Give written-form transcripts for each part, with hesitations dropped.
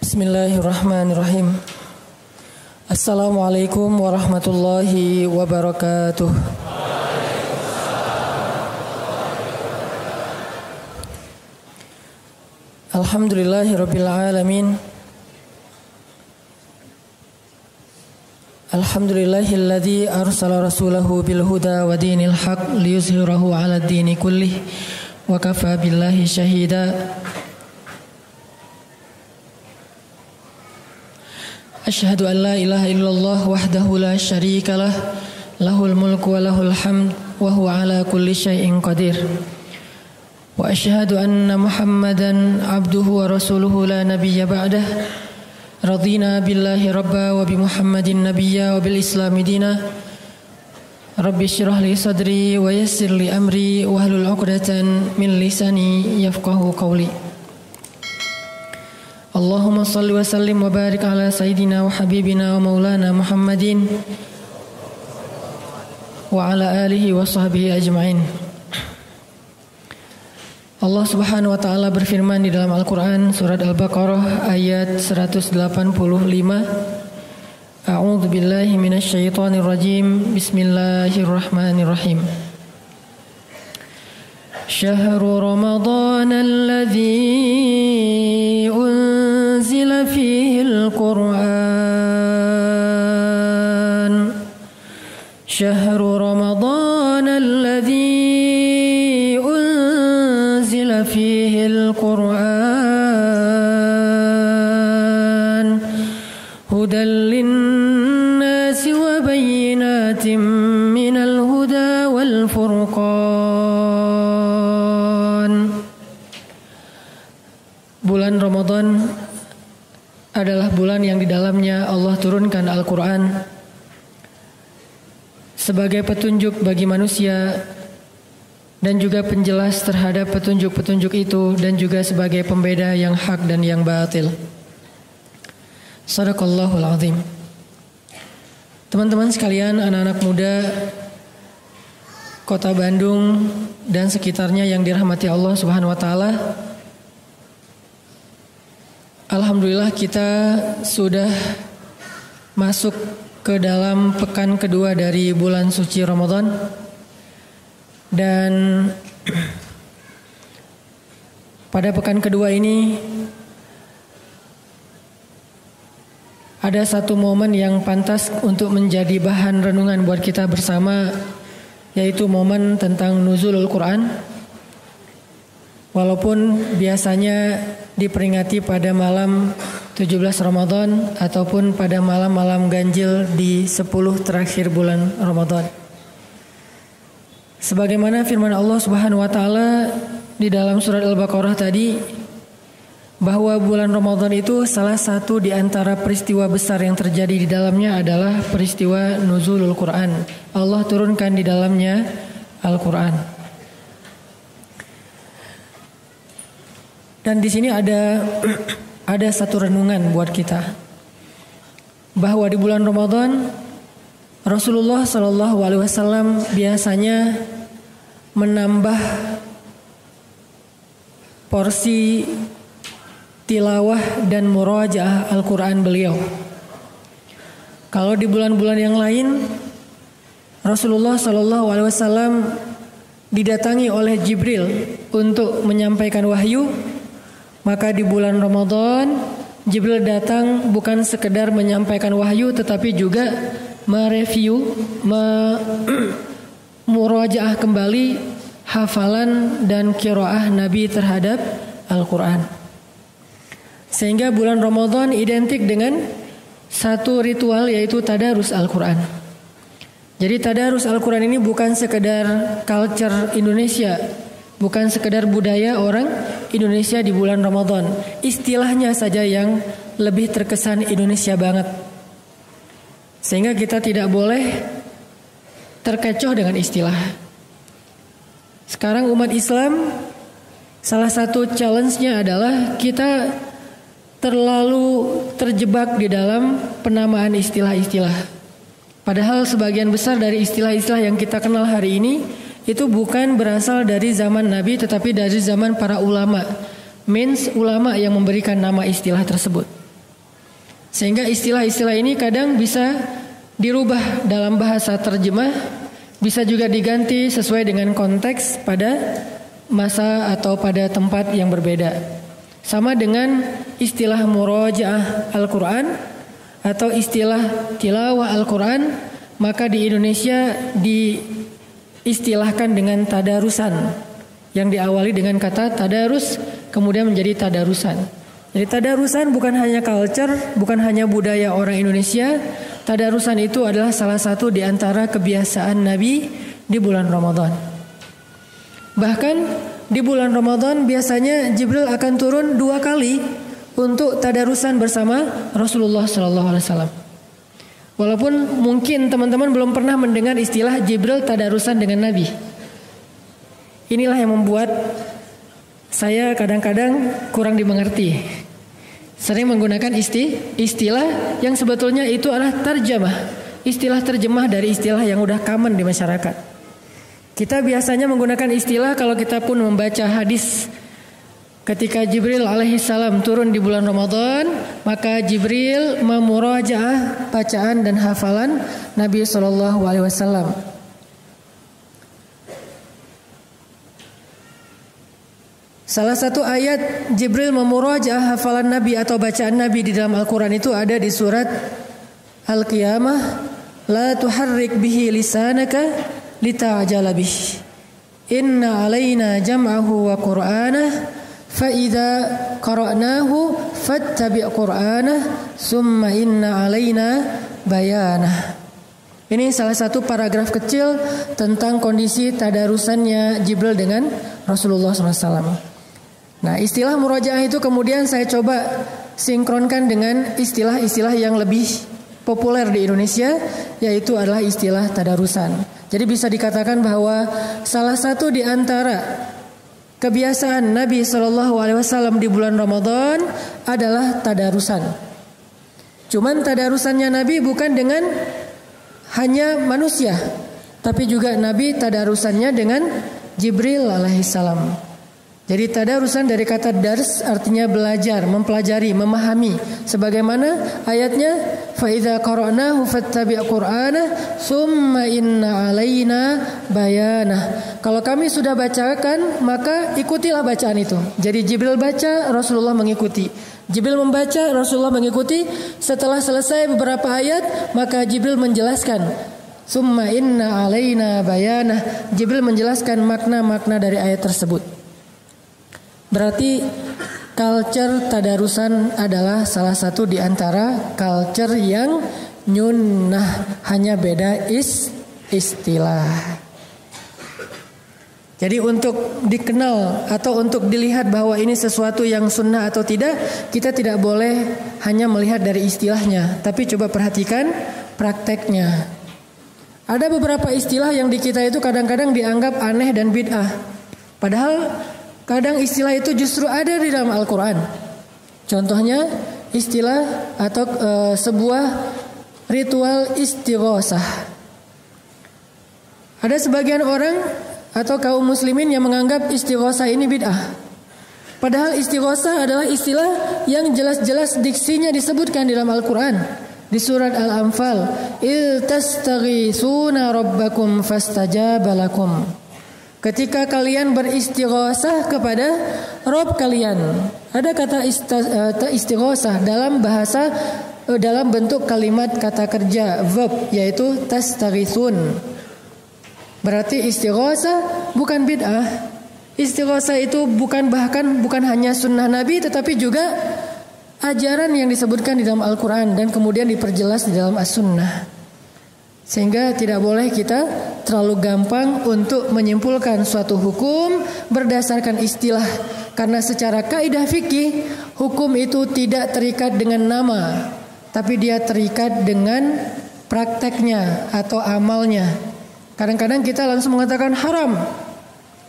Bismillahirrahmanirrahim. Assalamualaikum warahmatullahi wabarakatuh. Alhamdulillahirabbil alamin. Alhamdulillahilladzi arsala rasulahu bil huda wa dinil haq liyuzhirahu 'alad dini kullih wa kafa billahi syahida. Asyhadu an la ilaha illallah wahdahu la syarika lah, lahul mulku wa lahul hamd wa huwa ala kulli syai'in qadir. Wa asyhadu anna Muhammadan abduhu wa rasuluhu la nabiyya ba'dah. Radina billahi rabba wa bi Muhammadin nabiyya wa bil islami dina. Rabbi syrah li sadri wa yassir li amri wa hlul 'uqdatan min lisani yafqahu qawli. Allahumma salli wa sallim wa barik ala sayyidina wa habibina wa maulana Muhammadin wa ala alihi wa sahbihi ajma'in. Allah Subhanahu wa taala berfirman di dalam Al-Qur'an surat Al-Baqarah ayat 185. A'udzu billahi minasy syaithanir rajim. Bismillahirrahmanirrahim. Syahrul Ramadan alladzi unzila fihil Qur'an. Syahrul Ramadan alladzi unzila fihil Qur'an. Hudan lin-nasi wa bayyinatin minal huda wal furqan. Bulan Ramadan adalah bulan yang di dalamnya Allah turunkan Al-Quran sebagai petunjuk bagi manusia dan juga penjelas terhadap petunjuk-petunjuk itu, dan juga sebagai pembeda yang hak dan yang batil. Shadaqallahul azim. Teman-teman sekalian, anak-anak muda Kota Bandung dan sekitarnya yang dirahmati Allah Subhanahu wa taala, alhamdulillah kita sudah masuk ke dalam pekan kedua dari bulan suci Ramadan. Dan pada pekan kedua ini ada satu momen yang pantas untuk menjadi bahan renungan buat kita bersama, yaitu momen tentang nuzulul Quran. Walaupun biasanya diperingati pada malam 17 Ramadan ataupun pada malam-malam ganjil di 10 terakhir bulan Ramadan. Sebagaimana firman Allah Subhanahu wa taala di dalam surat Al-Baqarah tadi, bahwa bulan Ramadan itu salah satu di antara peristiwa besar yang terjadi di dalamnya adalah peristiwa nuzulul Quran. Allah turunkan di dalamnya Al-Quran. Dan di sini ada satu renungan buat kita, bahwa di bulan Ramadan Rasulullah SAW biasanya menambah porsi tilawah dan murajaah Al-Quran beliau. Kalau di bulan-bulan yang lain Rasulullah SAW didatangi oleh Jibril untuk menyampaikan wahyu, maka di bulan Ramadan Jibril datang bukan sekedar menyampaikan wahyu, tetapi juga mereview, murajaah kembali hafalan dan qiraah Nabi terhadap Al-Quran. Sehingga bulan Ramadan identik dengan satu ritual, yaitu tadarus Al-Quran. Jadi tadarus Al-Quran ini bukan sekedar culture Indonesia, bukan sekedar budaya orang Indonesia di bulan Ramadan. Istilahnya saja yang lebih terkesan Indonesia banget, sehingga kita tidak boleh terkecoh dengan istilah. Sekarang umat Islam, salah satu challenge-nya adalah kita terlalu terjebak di dalam penamaan istilah-istilah. Padahal sebagian besar dari istilah-istilah yang kita kenal hari ini itu bukan berasal dari zaman Nabi, tetapi dari zaman para ulama. Means ulama yang memberikan nama istilah tersebut. Sehingga istilah-istilah ini kadang bisa dirubah dalam bahasa terjemah, bisa juga diganti sesuai dengan konteks pada masa atau pada tempat yang berbeda. Sama dengan istilah murojaah Al-Quran atau istilah tilawah Al-Quran, maka di Indonesia diistilahkan dengan tadarusan, yang diawali dengan kata tadarus kemudian menjadi tadarusan. Jadi tadarusan bukan hanya culture, bukan hanya budaya orang Indonesia. Tadarusan itu adalah salah satu di antara kebiasaan Nabi di bulan Ramadan. Bahkan di bulan Ramadan biasanya Jibril akan turun 2 kali untuk tadarusan bersama Rasulullah SAW. Walaupun mungkin teman-teman belum pernah mendengar istilah Jibril tadarusan dengan Nabi. Inilah yang membuat saya kadang-kadang kurang dimengerti. Sering menggunakan istilah yang sebetulnya itu adalah terjemah. Istilah terjemah dari istilah yang udah common di masyarakat. Kita biasanya menggunakan istilah kalau kita pun membaca hadis ketika Jibril alaihissalam turun di bulan Ramadan, maka Jibril memurajaah bacaan dan hafalan Nabi SAW. Salah satu ayat Jibril memurajaah hafalan Nabi atau bacaan Nabi di dalam Al-Quran itu ada di surat Al-Qiyamah. La tuharrik bihi lisanaka lita'jala bih. Inna alaina jam'ahu wa qur'anah fa idza qara'nahu fattabi' qur'anah summa inna alaina bayanah. Ini salah satu paragraf kecil tentang kondisi tadarusannya Jibril dengan Rasulullah SAW. Nah, istilah murojaah itu kemudian saya coba sinkronkan dengan istilah-istilah yang lebih populer di Indonesia, yaitu adalah istilah tadarusan. Jadi bisa dikatakan bahwa salah satu di antara kebiasaan Nabi SAW di bulan Ramadan adalah tadarusan. Cuman tadarusannya Nabi bukan dengan hanya manusia, tapi juga Nabi tadarusannya dengan Jibril alaihissalam. Jadi tadarusan dari kata dars artinya belajar, mempelajari, memahami. Sebagaimana ayatnya fa idza qara'nahu fattabi' qur'anah summa inna alaina bayanah. Kalau kami sudah bacakan maka ikutilah bacaan itu. Jadi Jibril baca, Rasulullah mengikuti. Jibril membaca, Rasulullah mengikuti. Setelah selesai beberapa ayat, maka Jibril menjelaskan. Summa inna alaina bayanah. Jibril menjelaskan makna-makna dari ayat tersebut. Berarti culture tadarusan adalah salah satu di antara culture yang nyunnah, hanya beda istilah. Jadi untuk dikenal atau untuk dilihat bahwa ini sesuatu yang sunnah atau tidak, kita tidak boleh hanya melihat dari istilahnya, tapi coba perhatikan prakteknya. Ada beberapa istilah yang di kita itu kadang-kadang dianggap aneh dan bid'ah. Padahal kadang istilah itu justru ada di dalam Al-Quran. Contohnya istilah atau sebuah ritual istighosah. Ada sebagian orang atau kaum muslimin yang menganggap istighosah ini bid'ah. Padahal istighosah adalah istilah yang jelas-jelas diksinya disebutkan di dalam Al-Quran. Di surat Al-Anfal, "Il tastaghisuna rabbakum fastajaba lakum." Ketika kalian beristighosah kepada Rabb kalian. Ada kata istighosah dalam bahasa, dalam bentuk kalimat kata kerja verb, yaitu tastaghithun. Berarti istighosah bukan bid'ah. Istighosah itu bukan hanya sunnah Nabi, tetapi juga ajaran yang disebutkan di dalam Al-Quran dan kemudian diperjelas di dalam As-Sunnah. Sehingga tidak boleh kita terlalu gampang untuk menyimpulkan suatu hukum berdasarkan istilah. Karena secara kaidah fikih, hukum itu tidak terikat dengan nama, tapi dia terikat dengan prakteknya atau amalnya. Kadang-kadang kita langsung mengatakan haram.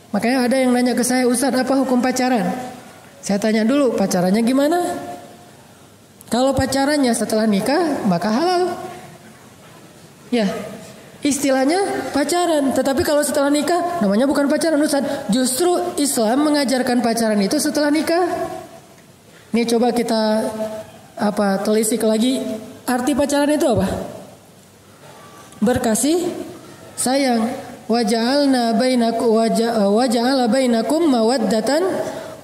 Makanya ada yang nanya ke saya, "Ustaz, apa hukum pacaran?" Saya tanya dulu, pacarannya gimana? Kalau pacarannya setelah nikah, maka halal. Ya, istilahnya pacaran. Tetapi kalau setelah nikah, namanya bukan pacaran, Ustaz. Justru Islam mengajarkan pacaran itu setelah nikah. Ini coba kita telisik lagi. Arti pacaran itu apa? Berkasih sayang. Waja'ala bainakum mawaddatan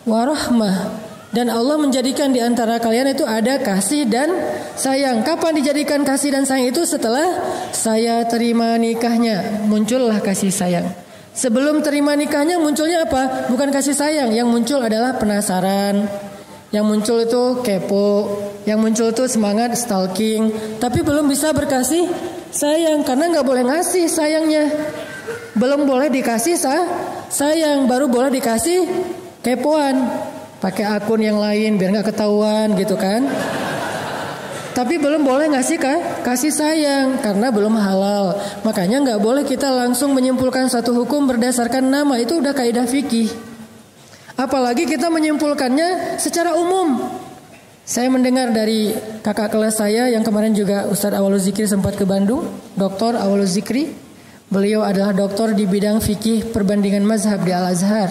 warahmah. Dan Allah menjadikan di antara kalian itu ada kasih dan sayang. Kapan dijadikan kasih dan sayang itu? Setelah saya terima nikahnya, muncullah kasih sayang. Sebelum terima nikahnya munculnya apa? Bukan kasih sayang, yang muncul adalah penasaran. Yang muncul itu kepo, yang muncul itu semangat stalking. Tapi belum bisa berkasih sayang karena nggak boleh ngasih sayangnya. Belum boleh dikasih sayang, baru boleh dikasih kepoan. Pakai akun yang lain biar nggak ketahuan gitu kan. Tapi belum boleh ngasih kasih sayang karena belum halal. Makanya nggak boleh kita langsung menyimpulkan satu hukum berdasarkan nama. Itu udah kaidah fikih. Apalagi kita menyimpulkannya secara umum. Saya mendengar dari kakak kelas saya yang kemarin juga Ustadz Awaluz Zikri sempat ke Bandung, Dr. Awaluz Zikri. Beliau adalah doktor di bidang fikih perbandingan mazhab di Al-Azhar.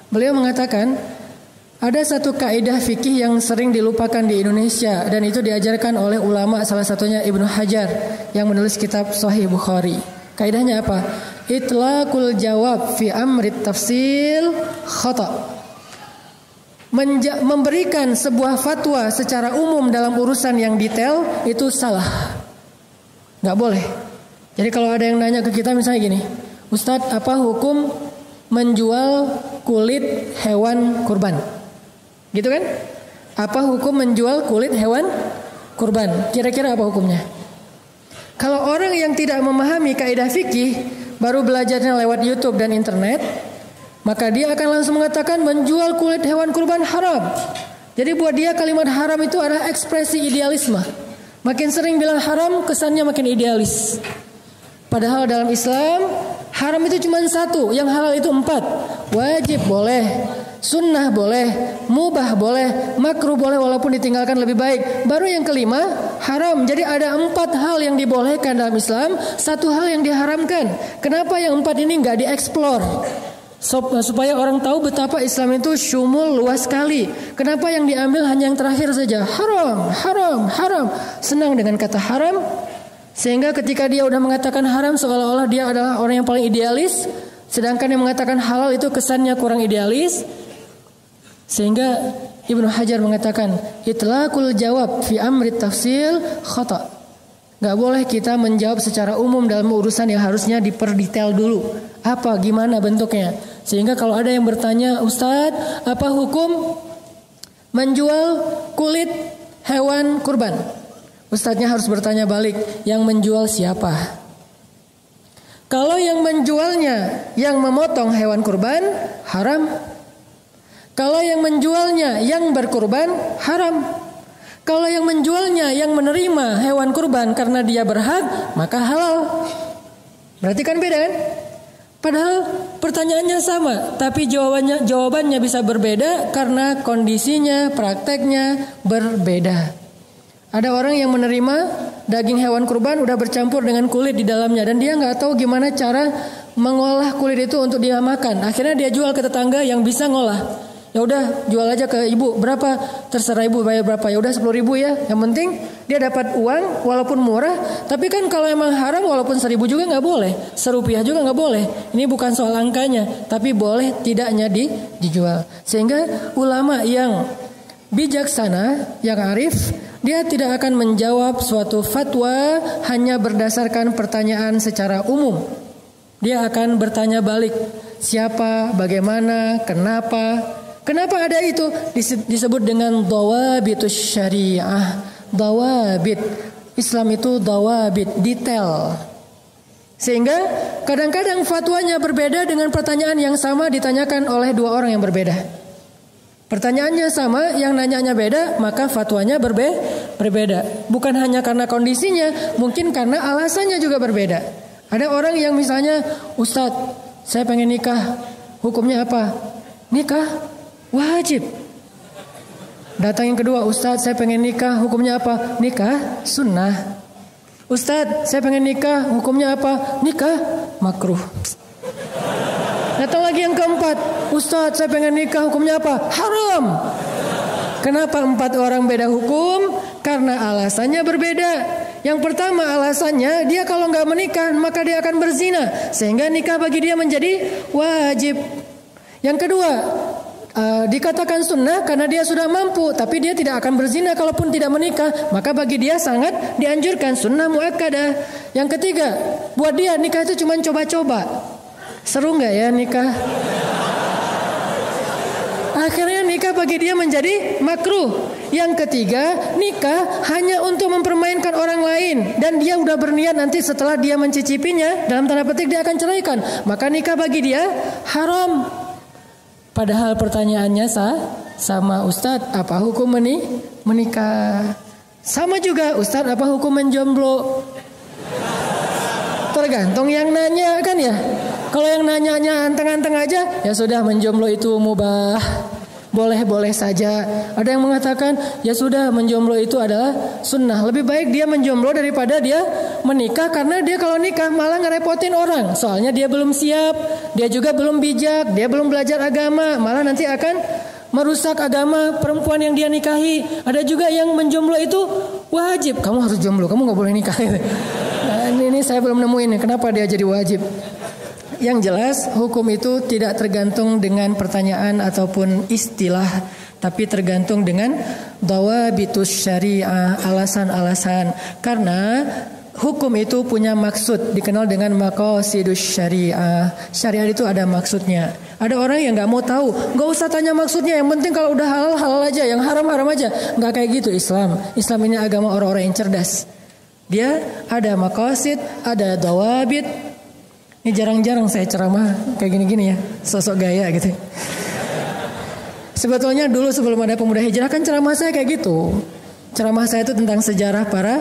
Beliau mengatakan ada satu kaidah fikih yang sering dilupakan di Indonesia dan itu diajarkan oleh ulama, salah satunya Ibnu Hajar yang menulis kitab Sahih Bukhari. Kaidahnya apa? Itlaqul jawab fi amrit tafsil khata. Memberikan sebuah fatwa secara umum dalam urusan yang detail itu salah. Gak boleh. Jadi kalau ada yang nanya ke kita misalnya gini, Ustadz, apa hukum menjual kulit hewan kurban? Gitu kan? Apa hukum menjual kulit hewan kurban? Kira-kira apa hukumnya? Kalau orang yang tidak memahami kaidah fikih, baru belajarnya lewat YouTube dan internet, maka dia akan langsung mengatakan menjual kulit hewan kurban haram. Jadi buat dia kalimat haram itu adalah ekspresi idealisme. Makin sering bilang haram, kesannya makin idealis. Padahal dalam Islam, haram itu cuma satu, yang halal itu 4. Wajib boleh, sunnah boleh, mubah boleh, makruh boleh walaupun ditinggalkan lebih baik. Baru yang kelima, haram. Jadi ada 4 hal yang dibolehkan dalam Islam, 1 hal yang diharamkan. Kenapa yang 4 ini nggak dieksplor? Supaya orang tahu betapa Islam itu syumul, luas sekali. Kenapa yang diambil hanya yang terakhir saja? Haram, haram, haram. Senang dengan kata haram. Sehingga ketika dia udah mengatakan haram, seolah-olah dia adalah orang yang paling idealis. Sedangkan yang mengatakan halal itu kesannya kurang idealis. Sehingga Ibnu Hajar mengatakan itlaqul jawab fi amri tafsil khata. Gak boleh kita menjawab secara umum dalam urusan yang harusnya diperdetail dulu. Apa, gimana bentuknya. Sehingga kalau ada yang bertanya, Ustadz, apa hukum menjual kulit hewan kurban? Ustadznya harus bertanya balik, yang menjual siapa? Kalau yang menjualnya yang memotong hewan kurban, haram. Kalau yang menjualnya yang berkurban, haram. Kalau yang menjualnya yang menerima hewan kurban karena dia berhak, maka halal. Berarti kan beda kan? Padahal pertanyaannya sama, tapi jawabannya bisa berbeda karena kondisinya, prakteknya berbeda. Ada orang yang menerima daging hewan kurban udah bercampur dengan kulit di dalamnya dan dia nggak tahu gimana cara mengolah kulit itu untuk dia makan. Akhirnya dia jual ke tetangga yang bisa ngolah. Ya udah jual aja ke ibu, berapa? Terserah ibu bayar berapa. Ya udah 10.000 ya. Yang penting dia dapat uang walaupun murah. Tapi kan kalau emang haram walaupun 1.000 juga nggak boleh, Rp1 juga nggak boleh. Ini bukan soal angkanya, tapi boleh tidaknya dijual. Sehingga ulama yang bijaksana, yang arif, dia tidak akan menjawab suatu fatwa hanya berdasarkan pertanyaan secara umum. Dia akan bertanya balik, siapa, bagaimana, kenapa. Kenapa ada itu? Disebut dengan dawabitus syariah. Dawabit. Islam itu dawabit, detail. Sehingga kadang-kadang fatwanya berbeda dengan pertanyaan yang sama ditanyakan oleh 2 orang yang berbeda. Pertanyaannya sama, yang nanyanya beda, maka fatwanya berbeda. Bukan hanya karena kondisinya, mungkin karena alasannya juga berbeda. Ada orang yang misalnya, Ustadz, saya pengen nikah, hukumnya apa? Nikah wajib. Datang yang kedua, Ustadz, saya pengen nikah, hukumnya apa? Nikah sunnah. Ustadz, saya pengen nikah, hukumnya apa? Nikah makruh. Datang lagi yang keempat, Ustadz, saya pengen nikah, hukumnya apa? Haram. Kenapa 4 orang beda hukum? Karena alasannya berbeda. Yang pertama alasannya dia kalau nggak menikah maka dia akan berzina, sehingga nikah bagi dia menjadi wajib. Yang kedua dikatakan sunnah karena dia sudah mampu, tapi dia tidak akan berzina kalaupun tidak menikah, maka bagi dia sangat dianjurkan, sunnah muakkadah. Yang ketiga, buat dia nikah itu cuma coba-coba. Seru nggak ya nikah? Akhirnya nikah bagi dia menjadi makruh. Yang ketiga, nikah hanya untuk mempermainkan orang lain, dan dia udah berniat nanti setelah dia mencicipinya, dalam tanda petik dia akan ceraikan, maka nikah bagi dia haram. Padahal pertanyaannya sama, Ustadz, apa hukum menikah? Sama juga, Ustadz, apa hukum menjomblo? Tergantung yang nanya kan ya. Kalau yang nanyanya anteng-anteng aja, ya sudah, menjomblo itu mubah, boleh-boleh saja. Ada yang mengatakan, ya sudah, menjomblo itu adalah sunnah. Lebih baik dia menjomblo daripada dia menikah, karena dia kalau nikah malah ngerepotin orang. Soalnya dia belum siap, dia juga belum bijak, dia belum belajar agama, malah nanti akan merusak agama perempuan yang dia nikahi. Ada juga yang menjomblo itu wajib, kamu harus jomblo, kamu nggak boleh nikah. Nah, ini saya belum nemuin kenapa dia jadi wajib. Yang jelas hukum itu tidak tergantung dengan pertanyaan ataupun istilah, tapi tergantung dengan dawabitus syariah, alasan-alasan. Karena hukum itu punya maksud, dikenal dengan maqasidus syariah. Syariat itu ada maksudnya. Ada orang yang nggak mau tahu, nggak usah tanya maksudnya. Yang penting kalau udah halal halal aja, yang haram haram aja. Nggak kayak gitu Islam. Islam ini agama orang-orang yang cerdas. Dia ada maqasid, ada dawabit. Ini jarang-jarang saya ceramah kayak gini-gini ya, sosok gaya gitu. Sebetulnya dulu sebelum ada Pemuda Hijrah kan ceramah saya kayak gitu. Ceramah saya itu tentang sejarah para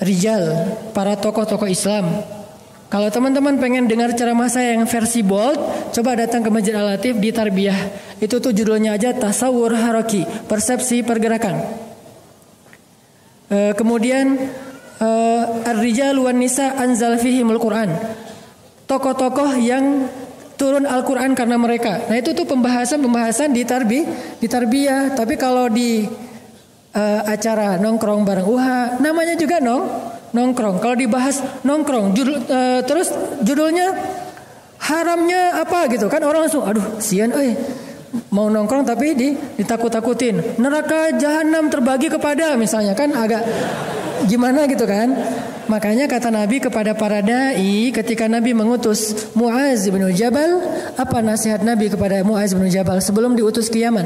rijal, para tokoh-tokoh Islam. Kalau teman-teman pengen dengar ceramah saya yang versi bold, coba datang ke Masjid Al-Latif di Tarbiyah. Itu tuh judulnya aja Tasawur Haraki, persepsi pergerakan. Kemudian Ar-Rijal wan Nisa anzal fihimul Quran. Tokoh-tokoh yang turun Al-Quran karena mereka. Nah itu tuh pembahasan di Tarbiyah. Tapi kalau di acara nongkrong bareng UHA, namanya juga nongkrong. Kalau dibahas nongkrong, terus judulnya haramnya apa gitu kan, orang langsung aduh sian mau nongkrong tapi ditakut-takutin. Neraka jahanam terbagi kepada misalnya, kan agak gimana gitu kan. Makanya kata Nabi kepada para dai ketika Nabi mengutus Muaz bin Jabal, apa nasihat Nabi kepada Muaz bin Jabal sebelum diutus ke Yaman?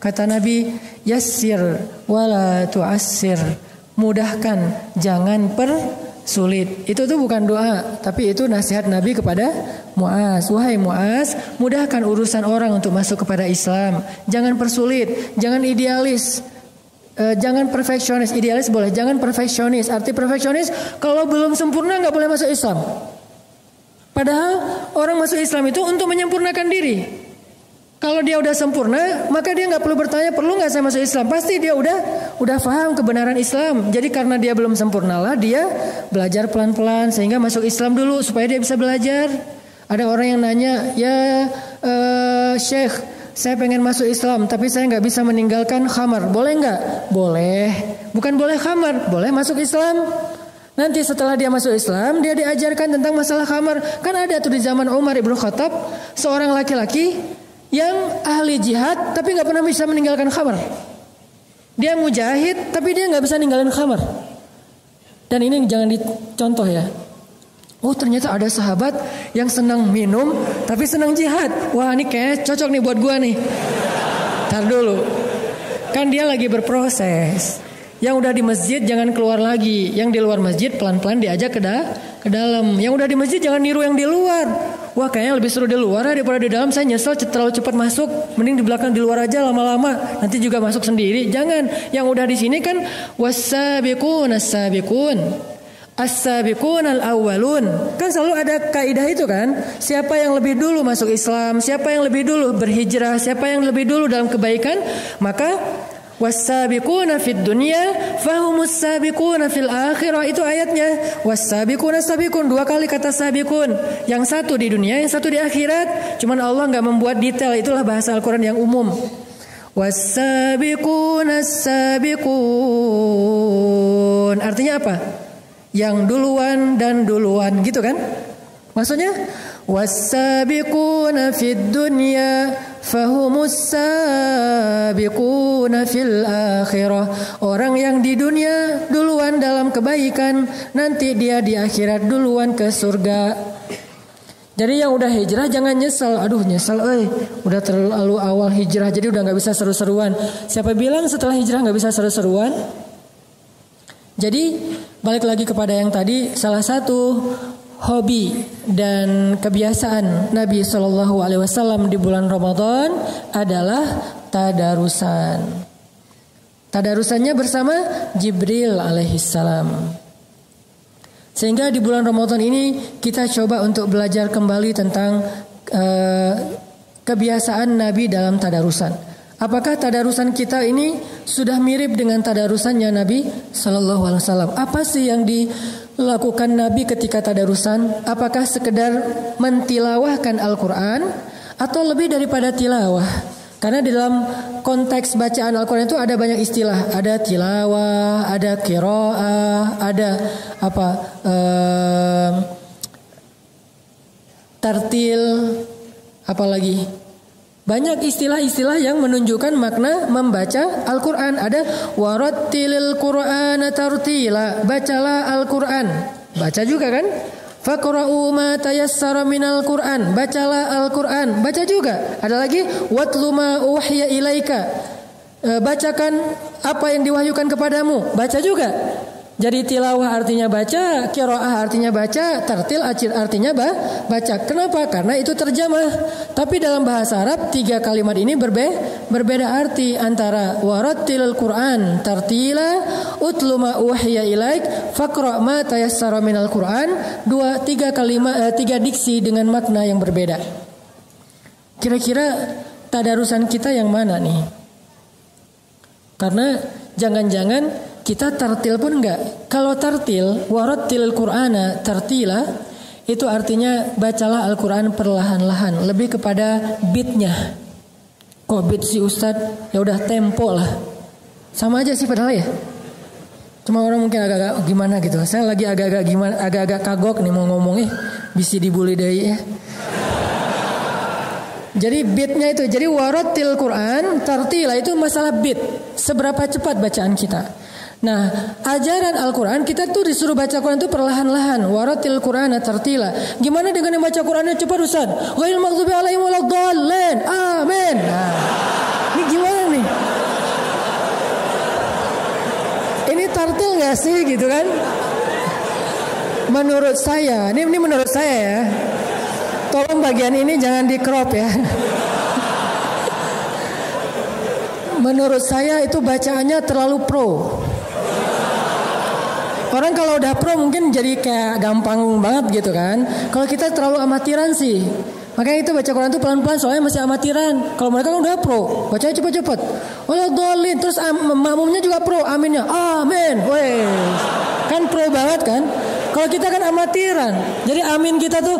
Kata Nabi, yassir wala tu'assir, mudahkan jangan persulit. Itu tuh bukan doa, tapi itu nasihat Nabi kepada Muaz. Wahai Muaz, mudahkan urusan orang untuk masuk kepada Islam, jangan persulit, jangan idealis. Jangan perfeksionis. Idealis boleh, jangan perfeksionis. Arti perfeksionis, kalau belum sempurna nggak boleh masuk Islam. Padahal orang masuk Islam itu untuk menyempurnakan diri. Kalau dia udah sempurna, maka dia nggak perlu bertanya perlu nggak saya masuk Islam. Pasti dia udah paham kebenaran Islam. Jadi karena dia belum sempurnalah, dia belajar pelan-pelan sehingga masuk Islam dulu supaya dia bisa belajar. Ada orang yang nanya, ya Syekh, saya pengen masuk Islam, tapi saya nggak bisa meninggalkan khamar. Boleh nggak? Boleh. Bukan boleh khamar, boleh masuk Islam. Nanti setelah dia masuk Islam, dia diajarkan tentang masalah khamar. Kan ada tuh di zaman Umar ibn Khattab, seorang laki-laki yang ahli jihad, tapi nggak pernah bisa meninggalkan khamar. Dia mujahid, tapi dia nggak bisa ninggalin khamar. Dan ini jangan dicontoh ya. Oh ternyata ada sahabat yang senang minum tapi senang jihad. Wah ini kayak cocok nih buat gua nih. Tar dulu. Kan dia lagi berproses. Yang udah di masjid jangan keluar lagi. Yang di luar masjid pelan-pelan diajak ke dalam. Yang udah di masjid jangan niru yang di luar. Wah kayaknya lebih seru di luar daripada di dalam. Saya nyesel terlalu cepat masuk. Mending di belakang di luar aja lama-lama. Nanti juga masuk sendiri. Jangan. Yang udah di sini kan was-sabiqun as-sabiqun. As-sabiqun al-awwalun. Kan selalu ada kaidah itu kan. Siapa yang lebih dulu masuk Islam, siapa yang lebih dulu berhijrah, siapa yang lebih dulu dalam kebaikan, maka was-sabiquna fid dunya fahumus sabiquna fil akhirah. Itu ayatnya. Was-sabiquna sabiqun, dua kali kata sabiqun. Yang satu di dunia, yang satu di akhirat. Cuman Allah enggak membuat detail. Itulah bahasa Al-Qur'an yang umum. Was-sabiqunas sabiqun. Artinya apa? Yang duluan dan duluan, gitu kan? Maksudnya was-sabiquna fid dunya fahumus sabiquna fil akhirah. Orang yang di dunia duluan dalam kebaikan, nanti dia di akhirat duluan ke surga. Jadi yang udah hijrah jangan nyesel. Aduh nyesel udah terlalu awal hijrah jadi udah gak bisa seru-seruan. Siapa bilang setelah hijrah gak bisa seru-seruan? Jadi balik lagi kepada yang tadi, salah satu hobi dan kebiasaan Nabi SAW di bulan Ramadan adalah tadarusan. Tadarusannya bersama Jibril alaihissalam. Sehingga di bulan Ramadan ini kita coba untuk belajar kembali tentang kebiasaan Nabi dalam tadarusan. Apakah tadarusan kita ini sudah mirip dengan tadarusannya Nabi Sallallahu Alaihi Wasallam? Apa sih yang dilakukan Nabi ketika tadarusan? Apakah sekedar mentilawahkan Al-Quran atau lebih daripada tilawah? Karena di dalam konteks bacaan Al-Quran itu ada banyak istilah. Ada tilawah, ada qiraah, ada tartil, apalagi banyak istilah-istilah yang menunjukkan makna membaca Al-Quran. Ada warattilil Qur'ana tartila, bacalah Al-Quran. Baca juga kan? Faqra'u ma tayassara minal Qur'an, bacalah Al-Quran. Baca juga. Ada lagi watlu ma uhiya ilaika, bacakan apa yang diwahyukan kepadamu. Baca juga. Jadi tilawah artinya baca, qiraah artinya baca, tartil artinya baca. Kenapa? Karena itu terjemah. Tapi dalam bahasa Arab 3 kalimat ini berbeda arti antara warattilil Qur'an tartila, utlu ma uhiya ilaik, faqra ma tayassara minal Qur'an. 3 kalimat 3 diksi dengan makna yang berbeda. Kira-kira tadarusan kita yang mana nih? Karena jangan-jangan kita tartil pun enggak. Kalau tartil, warattilil Qur'ana tartila, itu artinya bacalah Al-Quran perlahan-lahan, lebih kepada beatnya. Kok beat si Ustadz? Ya udah tempo lah. Sama aja sih padahal ya. Cuma orang mungkin agak-agak gimana gitu. Saya lagi agak-agak kagok nih mau ngomong bisa dibully deh ya. Jadi beatnya itu, jadi warattil Quran tartila itu masalah beat. Seberapa cepat bacaan kita. Nah, ajaran Al-Quran kita tuh disuruh baca Quran itu perlahan-lahan. Warattil Qur'ana tartila. Gimana dengan yang baca Qurannya cepat Ustaz? Ghairil maghdubi alaihim waladdallin. Amin. Nah, ini gimana nih? Ini tartil nggak sih gitu kan? Menurut saya, ini menurut saya ya. Tolong bagian ini jangan di crop ya. Menurut saya itu bacaannya terlalu pro. Orang kalau udah pro mungkin jadi kayak gampang banget gitu kan. Kalau kita terlalu amatiran sih. Makanya itu baca Quran itu pelan-pelan soalnya masih amatiran. Kalau mereka kan udah pro, bacanya cepet-cepet. Waladhdallin, terus makmumnya juga pro, aminnya. Amin. Wes. Kan pro banget kan? Kalau kita kan amatiran. Jadi amin kita tuh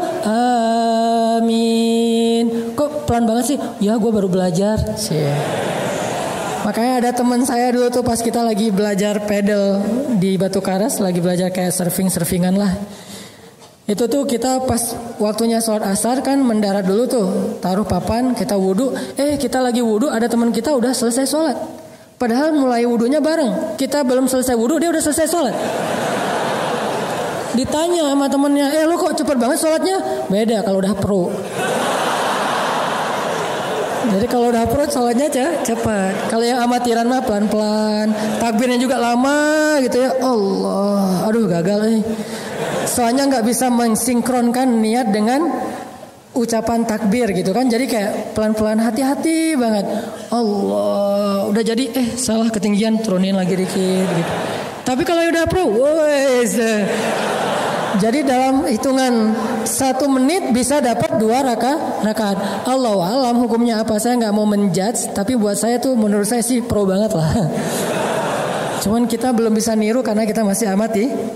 amin. Kok pelan banget sih? Ya gue baru belajar sih. Makanya ada teman saya dulu tuh pas kita lagi belajar pedal di Batu Karas, lagi belajar kayak surfingan lah. Itu tuh kita pas waktunya sholat asar kan mendarat dulu tuh, taruh papan, kita wudhu. Kita lagi wudhu, ada teman kita udah selesai sholat. Padahal mulai wudhunya bareng. Kita belum selesai wudhu, dia udah selesai sholat. Ditanya sama temennya, lo kok cepet banget sholatnya? Beda kalau udah pro. Jadi kalau udah pro sholatnya cepat. Kalau yang amatiran mah pelan-pelan. Takbirnya juga lama gitu ya. Allah, aduh gagal. Soalnya nggak bisa mensinkronkan niat dengan ucapan takbir gitu kan. Jadi kayak pelan-pelan hati-hati banget. Allah, udah jadi salah ketinggian turunin lagi dikit gitu. Tapi kalau udah pro, wes. Jadi dalam hitungan 1 menit bisa dapat 2 rakaat. Allahu alam hukumnya apa, saya nggak mau menjudge. Tapi buat saya tuh menurut saya sih pro banget lah. Cuman kita belum bisa niru karena kita masih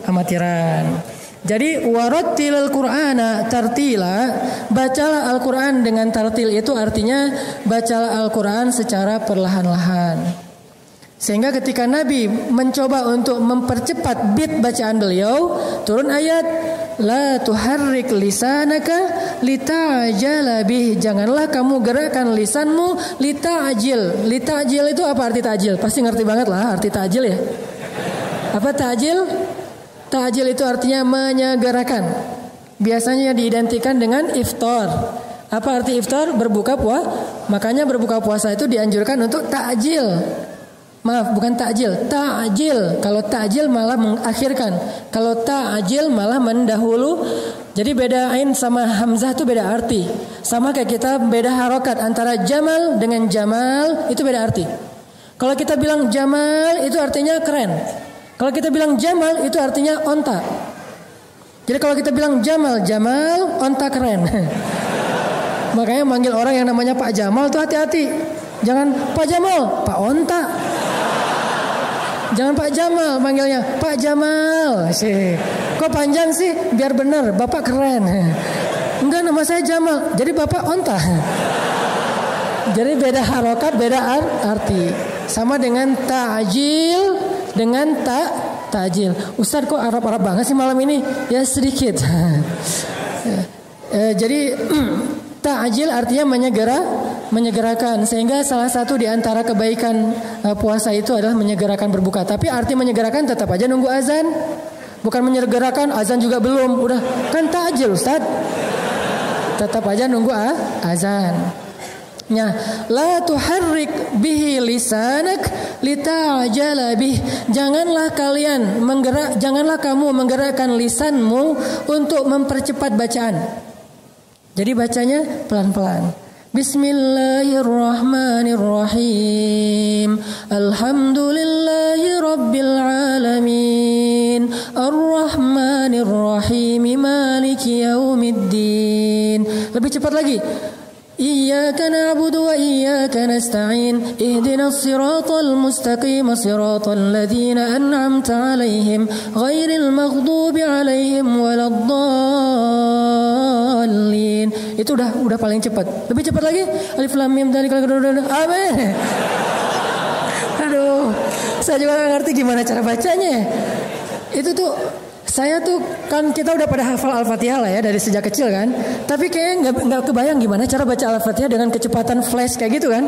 amatiran. Jadi warattilal Qur'ana tartila, bacalah Al-Qur'an dengan tartil, itu artinya bacalah Al-Qur'an secara perlahan-lahan. Sehingga ketika Nabi mencoba untuk mempercepat beat bacaan beliau, turun ayat la tuharrik lisanaka lita'jala bih, janganlah kamu gerakkan lisanmu lita'jil. Lita'jil itu apa arti ta'jil? Pasti ngerti banget lah arti ta'jil ya. Apa ta'jil? Ta'jil itu artinya menyegerakan. Biasanya diidentikan dengan iftar. Apa arti iftar? Berbuka puasa. Makanya berbuka puasa itu dianjurkan untuk ta'jil. Maaf, bukan takjil, ta'jil. Kalau ta'jil malah mengakhirkan, kalau ta'jil malah mendahulu. Jadi beda ain sama hamzah itu beda arti. Sama kayak kita beda harokat antara jamal dengan jamal, itu beda arti. Kalau kita bilang jamal itu artinya keren. Kalau kita bilang jamal itu artinya onta. Jadi kalau kita bilang jamal, jamal onta keren. Makanya manggil orang yang namanya Pak Jamal tuh hati-hati. Jangan Pak Jamal, Pak Onta. Jangan Pak Jamal, manggilnya Pak Jamal. Kok panjang sih? Biar benar, Bapak keren. Enggak, nama saya Jamal. Jadi Bapak Onta. Jadi beda harokat, beda arti. Sama dengan ta'jil dengan ta'jil. Ustaz kok Arab-Arab banget sih malam ini? Ya sedikit. Jadi ta'jil artinya menyegerakan, sehingga salah satu di antara kebaikan puasa itu adalah menyegerakan berbuka. Tapi arti menyegerakan tetap aja nunggu azan. Bukan menyegerakan azan juga belum. Udah kan ta'jil Ustaz. Tetap aja nunggu azan. Ya, la tuharrik bihi lisanak lita'jala bih. Janganlah kamu menggerakkan lisanmu untuk mempercepat bacaan. Jadi bacanya pelan-pelan. Bismillahirrahmanirrahim. Alhamdulillahi rabbil alamin. Ar-Rahmanirrahim. Maliki yaumiddin. Lebih cepat lagi. Iyyaka na'budu wa iyyaka nasta'in. Ihdinas siratal mustaqim, siratal ladzina an'amta 'alaihim ghairil maghdubi 'alaihim waladdallin. Itu udah paling cepat. Lebih cepat lagi. Alif lam mim dzalikal qur'an. Amin. Aduh, saya juga gak ngerti gimana cara bacanya. Itu tuh saya tuh kan kita udah pada hafal Al-Fatihah lah ya dari sejak kecil kan. Tapi kayaknya nggak kebayang gimana cara baca Al-Fatihah dengan kecepatan flash kayak gitu kan.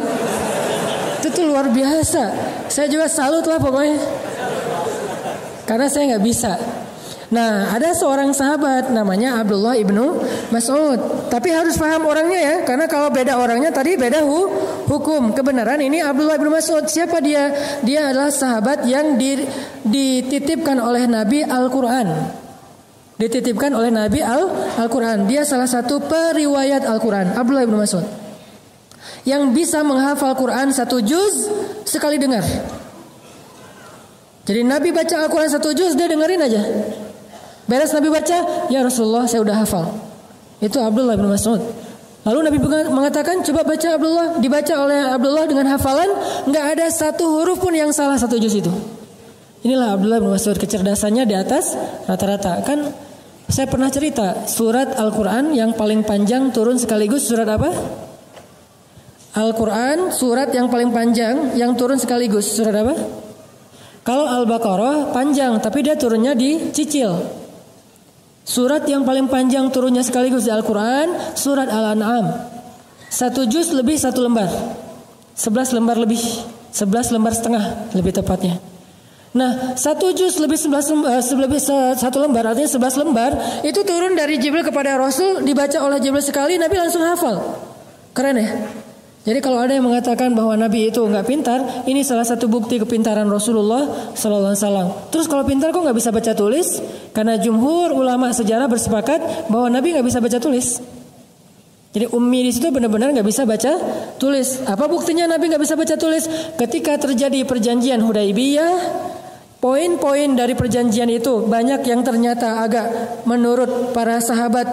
Itu tuh luar biasa. Saya juga salut lah pokoknya. Karena saya nggak bisa. Nah, ada seorang sahabat namanya Abdullah ibnu Mas'ud. Tapi harus paham orangnya ya, karena kalau beda orangnya tadi beda hukum. Kebenaran ini Abdullah ibnu Mas'ud. Siapa dia? Dia adalah sahabat yang dititipkan oleh Nabi Al-Quran. Dititipkan oleh Nabi Al-Quran. Dia salah satu periwayat Al-Quran. Abdullah ibnu Mas'ud. Yang bisa menghafal Quran 1 juz sekali dengar. Jadi Nabi baca Al-Quran 1 juz, dia dengerin aja. Beres Nabi baca, ya Rasulullah saya udah hafal. Itu Abdullah bin Mas'ud. Lalu Nabi mengatakan, coba baca Abdullah. Dibaca oleh Abdullah dengan hafalan, nggak ada satu huruf pun yang salah 1 juz itu. Inilah Abdullah bin Mas'ud, kecerdasannya di atas rata-rata. Kan saya pernah cerita, surat Al-Quran yang paling panjang turun sekaligus surat apa? Al-Quran surat yang paling panjang yang turun sekaligus surat apa? Kalau Al-Baqarah panjang, tapi dia turunnya dicicil. Surat yang paling panjang turunnya sekaligus di Al-Quran, surat Al-An'am. 1 juz lebih 1 lembar. 11 lembar lebih. 11 lembar setengah lebih tepatnya. Nah, 1 juz lebih 1 lembar, artinya 11 lembar. Itu turun dari Jibril kepada Rasul, dibaca oleh Jibril sekali, Nabi langsung hafal. Keren ya? Jadi kalau ada yang mengatakan bahwa Nabi itu nggak pintar, ini salah satu bukti kepintaran Rasulullah Sallallahu Alaihi Wasallam. Terus kalau pintar kok nggak bisa baca tulis? Karena jumhur ulama sejarah bersepakat bahwa Nabi nggak bisa baca tulis. Jadi ummi di situ benar-benar nggak bisa baca tulis. Apa buktinya Nabi nggak bisa baca tulis? Ketika terjadi perjanjian Hudaibiyah, poin-poin dari perjanjian itu banyak yang ternyata agak menurut para sahabat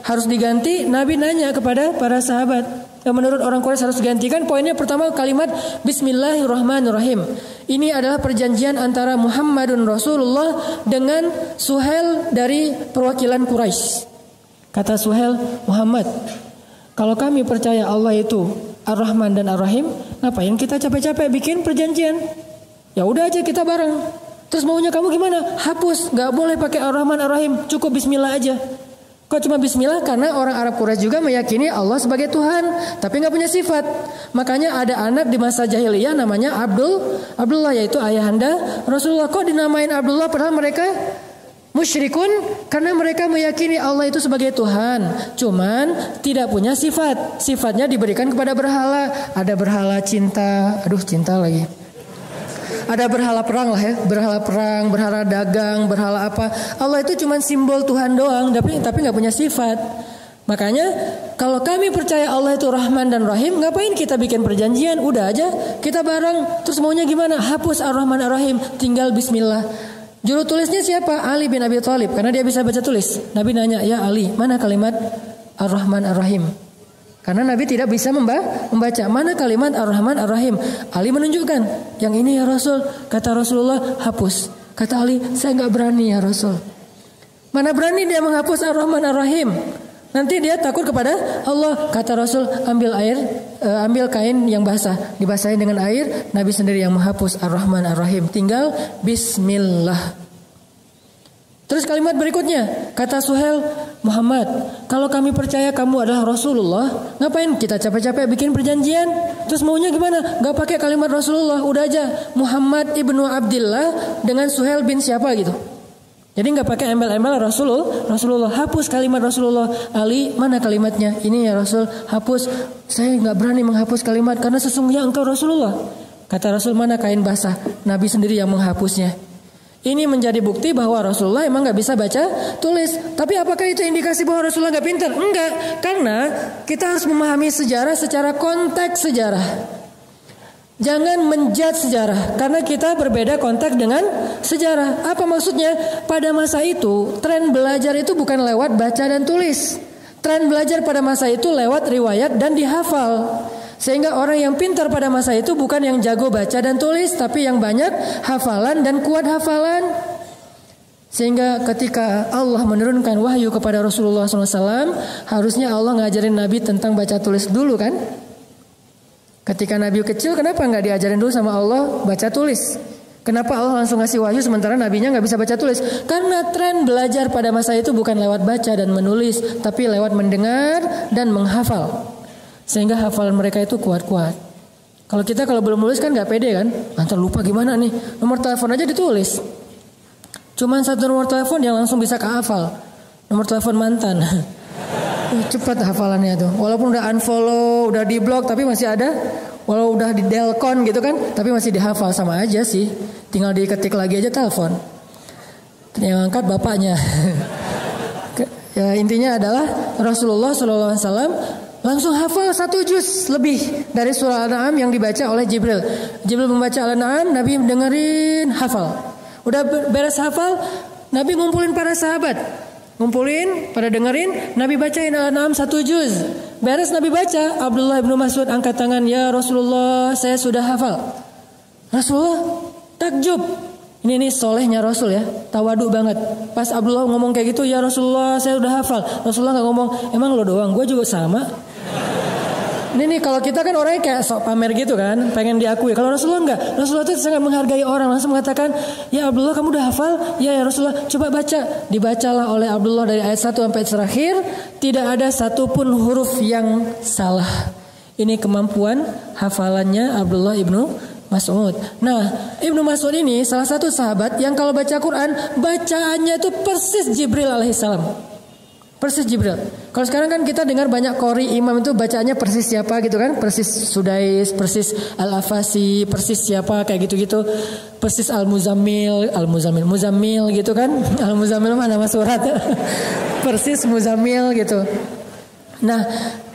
harus diganti. Nabi nanya kepada para sahabat, menurut orang Quraisy harus digantikan. Poinnya pertama kalimat Bismillahirrahmanirrahim. Ini adalah perjanjian antara Muhammadun Rasulullah dengan Suhail dari perwakilan Quraisy. Kata Suhail, Muhammad, kalau kami percaya Allah itu Ar-Rahman dan Ar-Rahim, ngapain kita capek-capek bikin perjanjian? Ya udah aja kita bareng. Terus maunya kamu gimana? Hapus, nggak boleh pakai Ar-Rahman Ar-Rahim, cukup Bismillah aja. Kok cuma Bismillah? Karena orang Arab Quraisy juga meyakini Allah sebagai Tuhan, tapi nggak punya sifat. Makanya ada anak di masa jahiliyah namanya Abdullah, yaitu ayahanda Rasulullah. Kok dinamain Abdullah padahal mereka musyrikun? Karena mereka meyakini Allah itu sebagai Tuhan, cuman tidak punya sifat. Sifatnya diberikan kepada berhala. Ada berhala cinta, cinta lagi. Ada berhala perang lah ya, berhala perang, berhala dagang, berhala apa. Allah itu cuma simbol Tuhan doang, tapi nggak punya sifat. Makanya kalau kami percaya Allah itu Rahman dan Rahim, ngapain kita bikin perjanjian? Udah aja kita bareng. Terus maunya gimana? Hapus Ar-Rahman Ar-Rahim, tinggal Bismillah. Juru tulisnya siapa? Ali bin Abi Thalib, karena dia bisa baca tulis. Nabi nanya, ya Ali, mana kalimat Ar-Rahman Ar-Rahim? Karena Nabi tidak bisa membaca. Mana kalimat Ar-Rahman Ar-Rahim? Ali menunjukkan, yang ini ya Rasul. Kata Rasulullah, hapus. Kata Ali, saya nggak berani ya Rasul. Mana berani dia menghapus Ar-Rahman Ar-Rahim? Nanti dia takut kepada Allah. Kata Rasul, ambil air, ambil kain yang basah, dibasahin dengan air. Nabi sendiri yang menghapus Ar-Rahman Ar-Rahim. Tinggal Bismillah. Terus kalimat berikutnya, kata Suhail, Muhammad, kalau kami percaya kamu adalah Rasulullah, ngapain kita capek-capek bikin perjanjian? Terus maunya gimana? Gak pakai kalimat Rasulullah, udah aja Muhammad ibnu Abdillah dengan Suhail bin siapa gitu. Jadi gak pakai embel-embel Rasulullah. Hapus kalimat Rasulullah. Ali, mana kalimatnya? Ini ya Rasul, hapus. Saya gak berani menghapus kalimat karena sesungguhnya engkau Rasulullah. Kata Rasul, mana kain basah? Nabi sendiri yang menghapusnya. Ini menjadi bukti bahwa Rasulullah emang gak bisa baca tulis. Tapi apakah itu indikasi bahwa Rasulullah gak pintar? Enggak, karena kita harus memahami sejarah secara konteks sejarah. Jangan menjudge sejarah, karena kita berbeda konteks dengan sejarah. Apa maksudnya? Pada masa itu, tren belajar itu bukan lewat baca dan tulis. Tren belajar pada masa itu lewat riwayat dan dihafal. Sehingga orang yang pintar pada masa itu bukan yang jago baca dan tulis, tapi yang banyak hafalan dan kuat hafalan. Sehingga ketika Allah menurunkan wahyu kepada Rasulullah SAW, harusnya Allah ngajarin Nabi tentang baca tulis dulu kan? Ketika Nabi kecil, kenapa nggak diajarin dulu sama Allah baca tulis? Kenapa Allah langsung ngasih wahyu sementara nabinya nggak bisa baca tulis? Karena tren belajar pada masa itu bukan lewat baca dan menulis, tapi lewat mendengar dan menghafal. Sehingga hafalan mereka itu kuat-kuat. Kalau kita belum nulis kan nggak pede kan? Nanti lupa gimana nih? Nomor telepon aja ditulis. Cuman satu nomor telepon yang langsung bisa kehafal. Nomor telepon mantan. Cepat hafalannya tuh. Walaupun udah unfollow, udah di blok, tapi masih ada. Walau udah di delcon gitu kan, tapi masih dihafal. Sama aja sih. Tinggal diketik lagi aja telepon. Yang angkat bapaknya. Ya, intinya adalah Rasulullah SAW langsung hafal 1 juz lebih dari surah Al-An'am yang dibaca oleh Jibril. Jibril membaca Al-An'am, Nabi dengerin, hafal. Udah beres hafal, Nabi ngumpulin para sahabat. Ngumpulin, pada dengerin, Nabi bacain Al-An'am 1 juz. Beres Nabi baca, Abdullah bin Mas'ud angkat tangan, ya Rasulullah, saya sudah hafal. Rasulullah takjub. Ini solehnya Rasul ya, tawadu banget. Pas Abdullah ngomong kayak gitu, ya Rasulullah saya udah hafal. Rasulullah gak ngomong, emang lo doang, gue juga sama. Ini kalau kita kan orangnya kayak sok pamer gitu kan, pengen diakui. Kalau Rasulullah enggak, Rasulullah itu sangat menghargai orang, langsung mengatakan, ya Abdullah kamu udah hafal? Ya Rasulullah, coba baca. Dibacalah oleh Abdullah dari ayat 1 sampai terakhir, tidak ada satupun huruf yang salah. Ini kemampuan hafalannya Abdullah ibnu Mas'ud. Nah, Ibnu Mas'ud ini salah satu sahabat yang kalau baca Quran, bacaannya itu persis Jibril alaihissalam. Persis Jibril. Kalau sekarang kan kita dengar banyak qori imam itu bacaannya persis siapa gitu kan? Persis Sudais, persis Al-Afasi, persis siapa kayak gitu-gitu. Persis Al-Muzammil gitu kan? Al-Muzammil mana nama surat? Persis Muzammil gitu. Nah,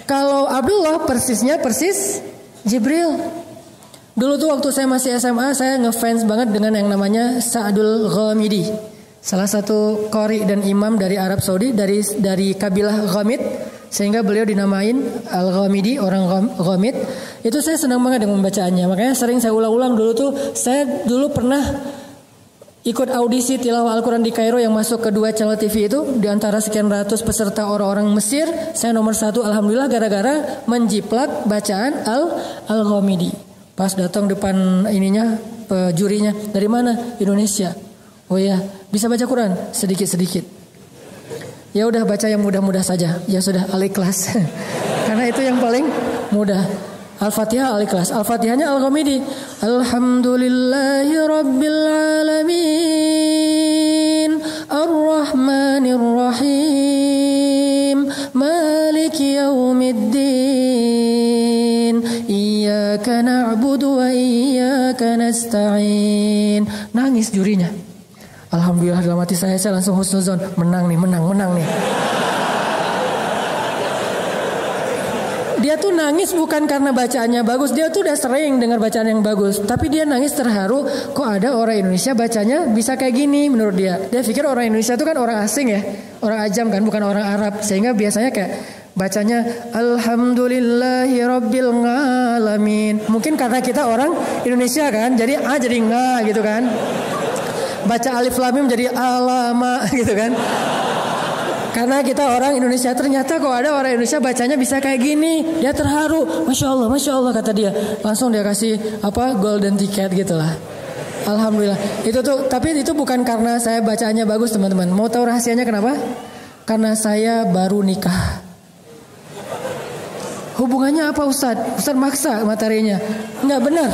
kalau Abdullah persisnya persis Jibril. Dulu tuh waktu saya masih SMA, saya ngefans banget dengan yang namanya Sa'dul Ghamidi. Salah satu qori dan imam dari Arab Saudi, dari kabilah Ghamid. sehingga beliau dinamain Al-Ghamidi, orang Ghamid. Itu saya senang banget dengan membacaannya. Makanya sering saya ulang-ulang dulu tuh. Saya dulu pernah ikut audisi tilawah Al-Quran di Kairo yang masuk ke 2 channel TV itu. Di antara sekian ratus peserta orang-orang Mesir, saya nomor 1 alhamdulillah gara-gara menjiplak bacaan Al-Ghamidi. Pas datang depan ininya, jurinya, dari mana? Indonesia. Oh ya, bisa baca Quran sedikit-sedikit. Ya udah baca yang mudah-mudah saja. Ya sudah, Al-Ikhlas. Karena itu yang paling mudah. Al-Fatihah Al-Ikhlas. Al-Fatihahnya Al-Ghamidi. Alhamdulillahi Rabbil Alamin. Ar-Rahmanir Rahim. Maliki Yaumiddin. Iyyaka na'budu wa iyyaka nasta'in. Nangis jurinya. Alhamdulillah dalam hati saya langsung husnuzon. Menang nih. Dia tuh nangis bukan karena bacaannya bagus. Dia tuh udah sering dengar bacaan yang bagus. Tapi dia nangis terharu. Kok ada orang Indonesia bacanya bisa kayak gini menurut dia. Dia pikir orang Indonesia itu kan orang asing ya. Orang ajam kan, bukan orang Arab. Sehingga biasanya kayak bacanya Alhamdulillahi Rabbil Alamin. Mungkin karena kita orang Indonesia kan. Jadi A jadi nga gitu kan. Baca alif lam mim jadi alama gitu kan. Karena kita orang Indonesia, ternyata kok ada orang Indonesia bacanya bisa kayak gini. Dia terharu, Masya Allah kata dia. Langsung dia kasih golden ticket gitulah. Alhamdulillah. Itu tuh, tapi itu bukan karena saya bacaannya bagus teman-teman. Mau tahu rahasianya kenapa? Karena saya baru nikah. Hubungannya apa Ustadz? Ustadz maksa materinya. Enggak benar.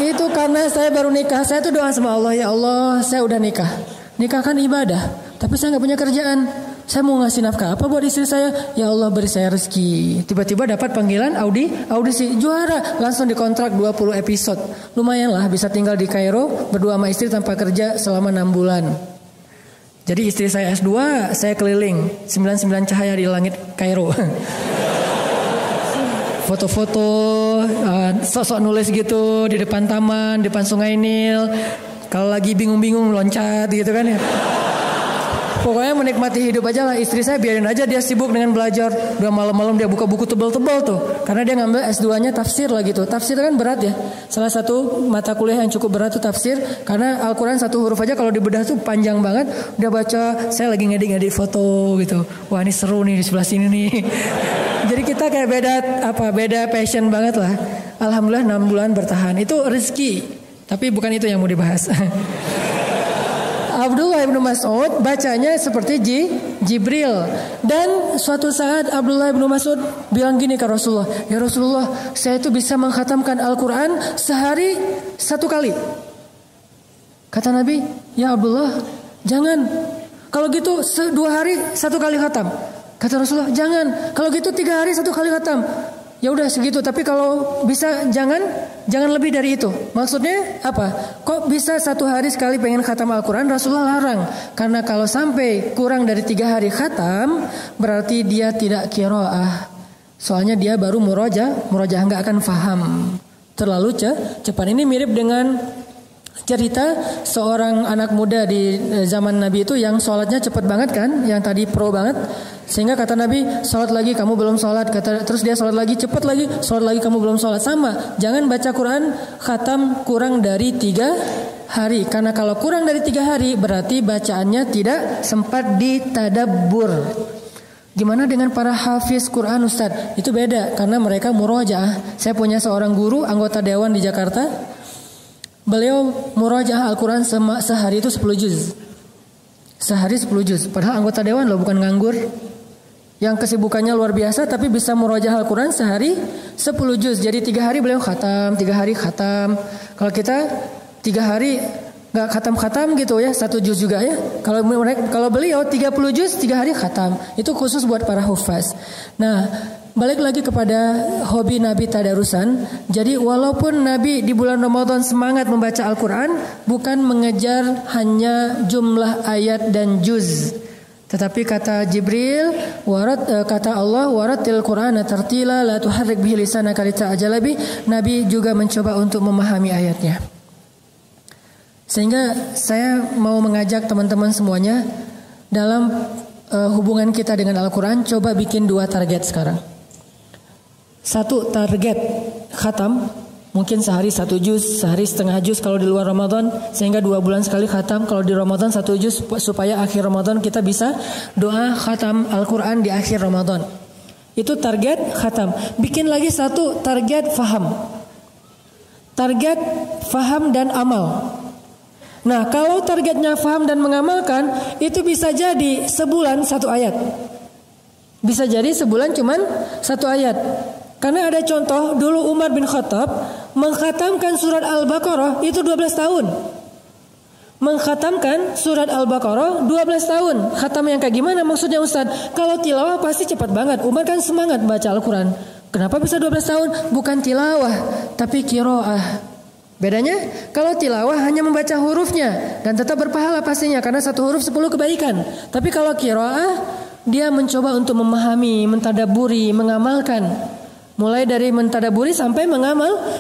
Itu karena saya baru nikah. Saya tuh doa sama Allah, ya Allah saya udah nikah. Nikah kan ibadah. Tapi saya gak punya kerjaan. Saya mau ngasih nafkah apa buat istri saya? Ya Allah beri saya rezeki. Tiba-tiba dapat panggilan audisi. Juara. Langsung dikontrak 20 episode. Lumayan lah bisa tinggal di Kairo. Berdua sama istri tanpa kerja selama 6 bulan. Jadi istri saya S2. Saya keliling 99 cahaya di langit Kairo. Foto-foto. Sosok nulis gitu. Di depan taman. Depan sungai Nil. Kalau lagi bingung-bingung loncat gitu kan ya. Pokoknya menikmati hidup aja lah. Istri saya biarin aja dia sibuk dengan belajar. Udah malam-malam dia buka buku tebal-tebal tuh. Karena dia ngambil S2-nya tafsir lah gitu. Tafsir kan berat ya. Salah satu mata kuliah yang cukup berat tuh tafsir. Karena Al-Quran satu huruf aja kalau dibedah tuh panjang banget. Udah baca, saya lagi ngedit-ngedit foto gitu. Wah ini seru nih di sebelah sini nih. Jadi kita kayak beda passion banget lah. Alhamdulillah 6 bulan bertahan. Itu rezeki. Tapi bukan itu yang mau dibahas. Abdullah bin Mas'ud bacanya seperti Jibril. Dan suatu saat Abdullah bin Mas'ud bilang gini ke Rasulullah. Ya Rasulullah, saya itu bisa mengkhatamkan Al-Quran sehari 1 kali. Kata Nabi, ya Abdullah, jangan. Kalau gitu 2 hari 1 kali khatam. Kata Rasulullah, jangan. Kalau gitu 3 hari 1 kali khatam. Ya udah segitu, tapi kalau bisa jangan lebih dari itu. Maksudnya apa? Kok bisa 1 hari sekali pengen khatam Al-Quran? Rasulullah larang. Karena kalau sampai kurang dari 3 hari khatam, berarti dia tidak qiraah. Soalnya dia baru murajah nggak akan faham. Terlalu cepat. Ini mirip dengan cerita seorang anak muda di zaman Nabi itu yang sholatnya cepat banget kan, yang tadi pro banget. Sehingga kata Nabi, sholat lagi kamu belum sholat. Terus dia sholat lagi, cepat lagi, sholat lagi kamu belum sholat. Sama, jangan baca Quran khatam kurang dari 3 hari. Karena kalau kurang dari 3 hari berarti bacaannya tidak sempat ditadabbur. Gimana dengan para hafiz Quran Ustadz? Itu beda karena mereka murojaah. Saya punya seorang guru anggota dewan di Jakarta. Beliau murojaah Al-Quran sehari itu 10 juz. Sehari 10 juz. Padahal anggota dewan loh, bukan nganggur. Yang kesibukannya luar biasa tapi bisa murojaah Al-Quran sehari 10 juz. Jadi 3 hari beliau khatam, 3 hari khatam. Kalau kita 3 hari gak khatam-khatam gitu ya, 1 juz juga ya. Kalau beliau 30 juz 3 hari khatam. Itu khusus buat para hufaz. Nah, balik lagi kepada hobi Nabi tadarusan. Jadi walaupun Nabi di bulan Ramadan semangat membaca Al-Quran, bukan mengejar hanya jumlah ayat dan juz. Tetapi kata Jibril, kata Allah, waratil Qur'ana tartila la tuharrik bihi lisanaka lita'jala bi. Nabi juga mencoba untuk memahami ayatnya. Sehingga saya mau mengajak teman-teman semuanya dalam hubungan kita dengan Al-Quran, coba bikin 2 target sekarang. 1 target khatam, mungkin sehari 1 juz, sehari setengah juz kalau di luar Ramadan, sehingga 2 bulan sekali khatam. Kalau di Ramadan 1 juz, supaya akhir Ramadan kita bisa doa khatam Al-Quran di akhir Ramadan. Itu target khatam. Bikin lagi 1 target faham. Target faham dan amal. Nah, kalau targetnya faham dan mengamalkan, itu bisa jadi sebulan 1 ayat. Bisa jadi sebulan cuman 1 ayat. Karena ada contoh, dulu Umar bin Khattab mengkhatamkan surat Al-Baqarah itu 12 tahun. Mengkhatamkan surat Al-Baqarah 12 tahun. Khatam yang kayak gimana maksudnya Ustaz? Kalau tilawah pasti cepat banget. Umar kan semangat baca Al-Quran. Kenapa bisa 12 tahun? Bukan tilawah, tapi qiraah. Bedanya, kalau tilawah hanya membaca hurufnya dan tetap berpahala pastinya karena 1 huruf 10 kebaikan. Tapi kalau qiraah, dia mencoba untuk memahami, mentadaburi, mengamalkan. Mulai dari mentadaburi sampai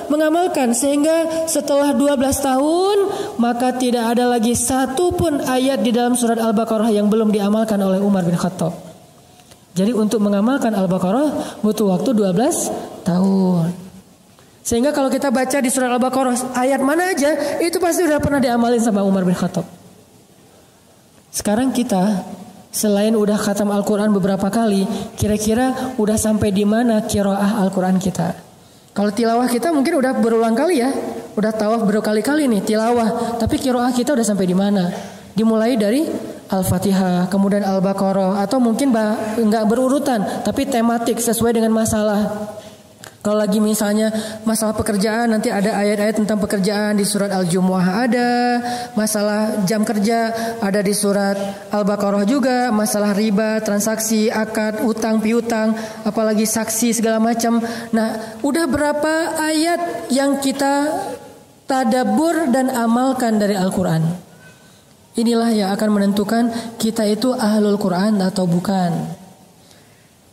mengamalkan. Sehingga setelah 12 tahun, maka tidak ada lagi 1 pun ayat di dalam surat Al-Baqarah yang belum diamalkan oleh Umar bin Khattab. Jadi untuk mengamalkan Al-Baqarah butuh waktu 12 tahun. Sehingga kalau kita baca di surat Al-Baqarah ayat mana aja, itu pasti sudah pernah diamalin sama Umar bin Khattab. Sekarang kita selain udah khatam Al-Quran beberapa kali, kira-kira udah sampai di mana qiraah Al-Quran kita? Kalau tilawah kita mungkin udah berulang kali ya, udah tawaf berkali-kali nih tilawah. Tapi qiraah kita udah sampai di mana? Dimulai dari Al-Fatihah, kemudian Al-Baqarah, atau mungkin nggak berurutan, tapi tematik sesuai dengan masalah. Kalau lagi misalnya masalah pekerjaan, nanti ada ayat-ayat tentang pekerjaan di surat Al-Jumu'ah ada. Masalah jam kerja ada di surat Al-Baqarah juga. Masalah riba, transaksi, akad, utang, piutang, apalagi saksi segala macam. Nah, udah berapa ayat yang kita tadabbur dan amalkan dari Al-Quran? Inilah yang akan menentukan kita itu ahlul Quran atau bukan.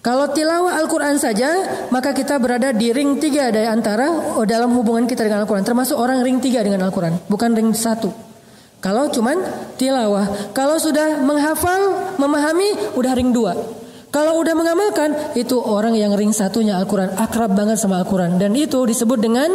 Kalau tilawah Al-Quran saja, maka kita berada di ring 3 dari antara dalam hubungan kita dengan Al-Quran. Termasuk orang ring 3 dengan Al-Quran, bukan ring 1. Kalau cuman tilawah. Kalau sudah menghafal, memahami, udah ring 2. Kalau udah mengamalkan, itu orang yang ring 1-nya Al-Quran. Akrab banget sama Al-Quran. Dan itu disebut dengan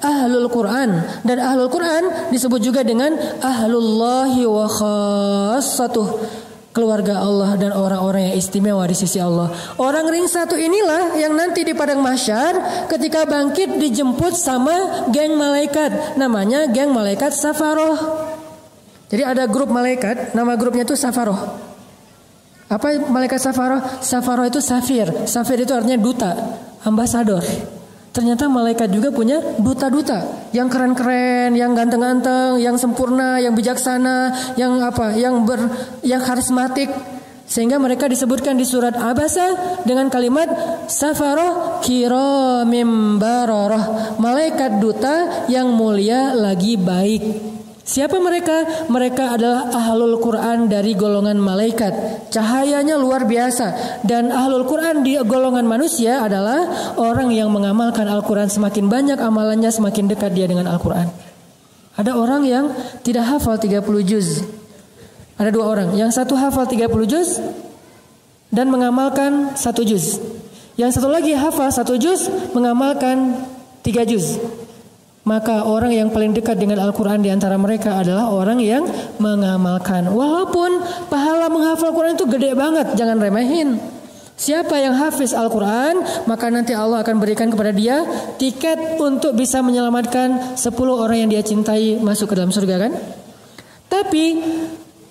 ahlul Quran. Dan ahlul Quran disebut juga dengan ahlullahi wa khassatuh. Keluarga Allah dan orang-orang yang istimewa di sisi Allah. Orang ring 1 inilah yang nanti di padang mahsyar ketika bangkit dijemput sama geng malaikat. Namanya geng malaikat Safaroh. Jadi ada grup malaikat, nama grupnya itu Safaroh. Apa malaikat Safaroh? Safaroh itu safir. Safir itu artinya duta, ambasador. Ternyata malaikat juga punya duta-duta yang keren-keren, yang ganteng-ganteng, yang sempurna, yang bijaksana, yang karismatik. Sehingga mereka disebutkan di surat Abasa dengan kalimat Safaroh kiramim bararah. Malaikat duta yang mulia lagi baik. Siapa mereka? Mereka adalah ahlul Quran dari golongan malaikat. Cahayanya luar biasa. Dan ahlul Quran di golongan manusia adalah orang yang mengamalkan Al-Quran. Semakin banyak amalannya, semakin dekat dia dengan Al-Quran. Ada orang yang tidak hafal 30 juz. Ada 2 orang. Yang satu hafal 30 juz dan mengamalkan 1 juz. Yang satu lagi hafal 1 juz, mengamalkan 3 juz. Maka orang yang paling dekat dengan Al-Quran di antara mereka adalah orang yang mengamalkan. Walaupun pahala menghafal Al-Quran itu gede banget, jangan remehin. Siapa yang hafiz Al-Quran, maka nanti Allah akan berikan kepada dia tiket untuk bisa menyelamatkan 10 orang yang dia cintai masuk ke dalam surga kan. Tapi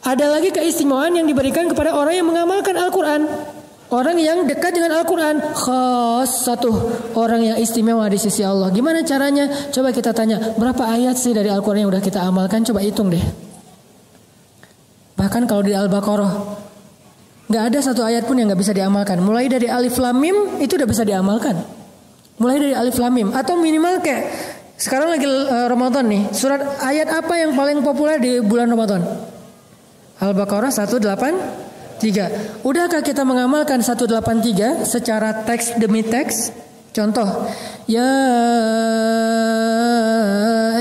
ada lagi keistimewaan yang diberikan kepada orang yang mengamalkan Al-Quran. Orang yang dekat dengan Al-Quran, khassatuh, orang yang istimewa di sisi Allah. Gimana caranya? Coba kita tanya, berapa ayat sih dari Al-Quran yang udah kita amalkan? Coba hitung deh. Bahkan kalau di Al-Baqarah, gak ada 1 ayat pun yang gak bisa diamalkan. Mulai dari Alif Lam Mim, itu udah bisa diamalkan. Mulai dari Alif Lam Mim. Atau minimal kayak, sekarang lagi Ramadan nih, surat ayat apa yang paling populer di bulan Ramadan? Al-Baqarah 183. Udahkah kita mengamalkan 183 secara teks demi teks? Contoh, ya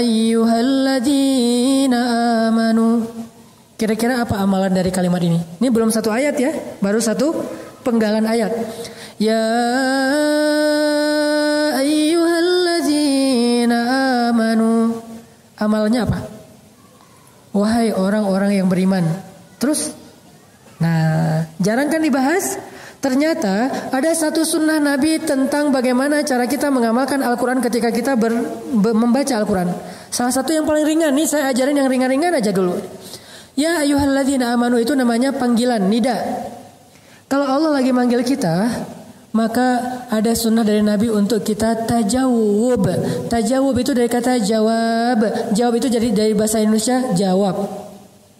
ayyuhalladzina amanu. Kira-kira apa amalan dari kalimat ini? Ini belum satu ayat ya, baru satu penggalan ayat. Ya ayyuhalladzina amanu. Amalnya apa? Wahai orang-orang yang beriman. Terus? Nah, jarang kan dibahas? Ternyata ada satu sunnah Nabi tentang bagaimana cara kita mengamalkan Al-Quran ketika kita membaca Al-Quran. Salah satu yang paling ringan, nih saya ajarin yang ringan-ringan aja dulu. Ya ayyuhalladzina amanu itu namanya panggilan, nida. Kalau Allah lagi manggil kita, maka ada sunnah dari Nabi untuk kita tajawub. Tajawub itu dari kata jawab. Jawab itu jadi dari bahasa Indonesia jawab.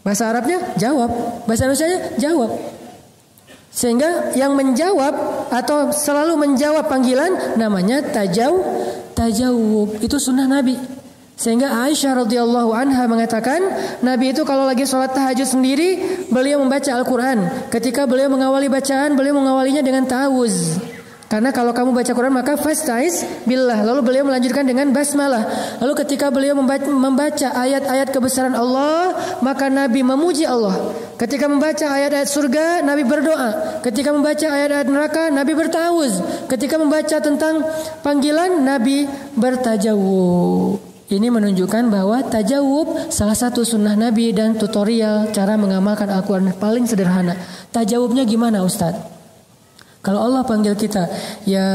Bahasa Arabnya jawab. Bahasa Indonesianya jawab. Sehingga yang menjawab atau selalu menjawab panggilan namanya tajawub. Itu sunnah Nabi. Sehingga Aisyah radhiyallahu anha mengatakan Nabi itu kalau lagi sholat tahajud sendiri beliau membaca Al-Quran. Ketika beliau mengawali bacaan beliau mengawalinya dengan ta'awuz. Karena kalau kamu baca Quran maka fastaiz billah. Lalu beliau melanjutkan dengan basmalah. Lalu ketika beliau membaca ayat-ayat kebesaran Allah, maka Nabi memuji Allah. Ketika membaca ayat-ayat surga, Nabi berdoa. Ketika membaca ayat-ayat neraka, Nabi bertawuz. Ketika membaca tentang panggilan, Nabi bertajawub. Ini menunjukkan bahwa tajawub salah satu sunnah Nabi dan tutorial cara mengamalkan Al-Quran paling sederhana. Tajawubnya gimana Ustadz? Kalau Allah panggil kita, ya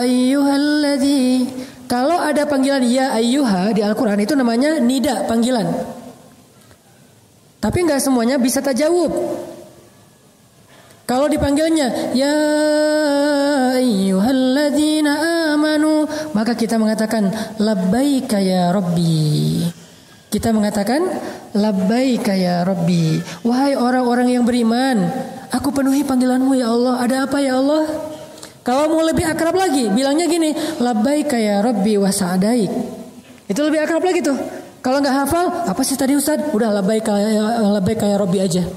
ayyuhalladzi. Kalau ada panggilan ya ayyuha di Al-Quran itu namanya nida, panggilan. Tapi nggak semuanya bisa tajawub. Kalau dipanggilnya ya ayyuhalladzina amanu, maka kita mengatakan labbaika ya rabbi. Kita mengatakan labbaika ya rabbi. Wahai orang-orang yang beriman, aku penuhi panggilanmu ya Allah. Ada apa ya Allah? Kalau mau lebih akrab lagi, bilangnya gini, labbaika ya rabbi wa sa'daik. Itu lebih akrab lagi tuh. Kalau nggak hafal, apa sih tadi Ustaz? Udah labbaika ya rabbi aja.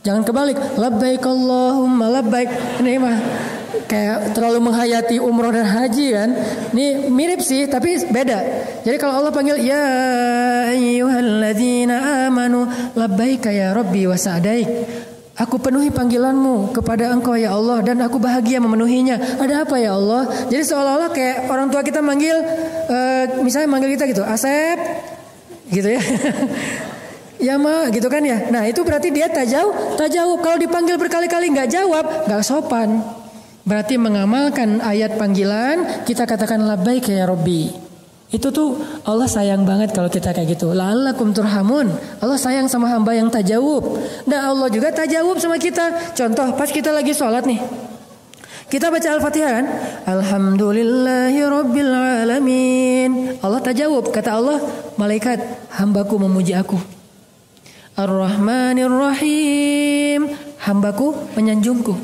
Jangan kebalik, labbaik Allahumma labbaik. Ini mah kayak terlalu menghayati umroh dan haji kan. Ini mirip sih tapi beda. Jadi kalau Allah panggil ya ayyuhalladzina amanu labbaika ya rabbi wa sa'daik. Aku penuhi panggilanmu kepada engkau ya Allah dan aku bahagia memenuhinya. Ada apa ya Allah? Jadi seolah-olah kayak orang tua kita manggil misalnya manggil kita gitu, Asep gitu ya. Ya ma gitu kan ya. Nah itu berarti dia tajawub. Kalau dipanggil berkali-kali nggak jawab, nggak sopan. Berarti mengamalkan ayat panggilan, kita katakan labbaik ya Rabbi. Itu tuh Allah sayang banget kalau kita kayak gitu. La'allakum turhamun. Allah sayang sama hamba yang tajawub. Dan Allah juga tajawub sama kita. Contoh pas kita lagi sholat nih. Kita baca Al-Fatihah kan? Alhamdulillahi Rabbil Alamin. Allah tajawub. Kata Allah, malaikat, hambaku memuji aku. Ar-Rahmanir Rahim, hambaku menyanjungku.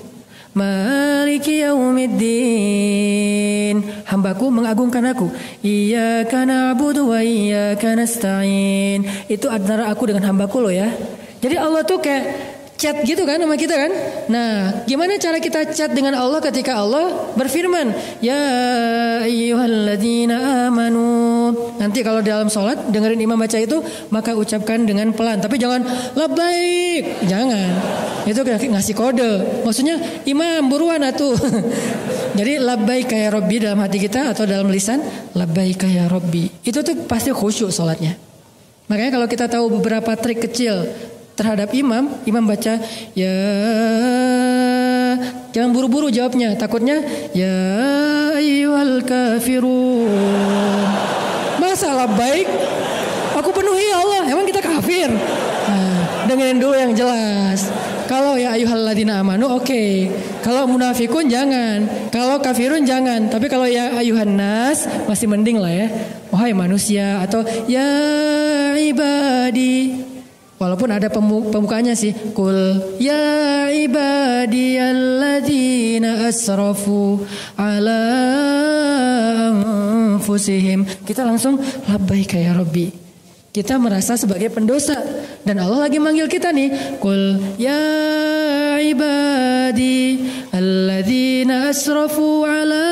Maliki yaumiddin, hambaku mengagungkan aku. Iyyaka na'budu wa iyyaka nasta'in. Itu antara aku dengan hambaku loh ya. Jadi Allah tuh kayak chat gitu kan sama kita kan. Nah gimana cara kita chat dengan Allah ketika Allah berfirman ya ayyuhalladzina amanu. Nanti kalau dalam sholat dengerin imam baca itu, maka ucapkan dengan pelan. Tapi jangan labbaik, jangan. Itu ngasih kode. Maksudnya imam buruan atuh. Jadi labbaik ya Rabbi dalam hati kita atau dalam lisan labbaik ya Rabbi. Itu tuh pasti khusyuk sholatnya. Makanya kalau kita tahu beberapa trik kecil terhadap imam baca ya, jangan buru-buru jawabnya, takutnya ya ayyuhal kafirun. Masa labbaik aku penuhi Allah, emang kita kafir? Nah, dengerin dulu yang jelas. Kalau ya ayyuhalladzina amanu oke. Kalau munafikun jangan. Kalau kafirun jangan. Tapi kalau ya ayyuhan nas masih mending lah ya. Wahai manusia atau ya ibadi. Walaupun ada pembukaannya sih. Qul ya ibadiyalladzina asrafu ala anfusihim. Kita langsung labbaika ya Rabbi. Kita merasa sebagai pendosa dan Allah lagi manggil kita nih. Qul ya ibadi alladzina asrafu ala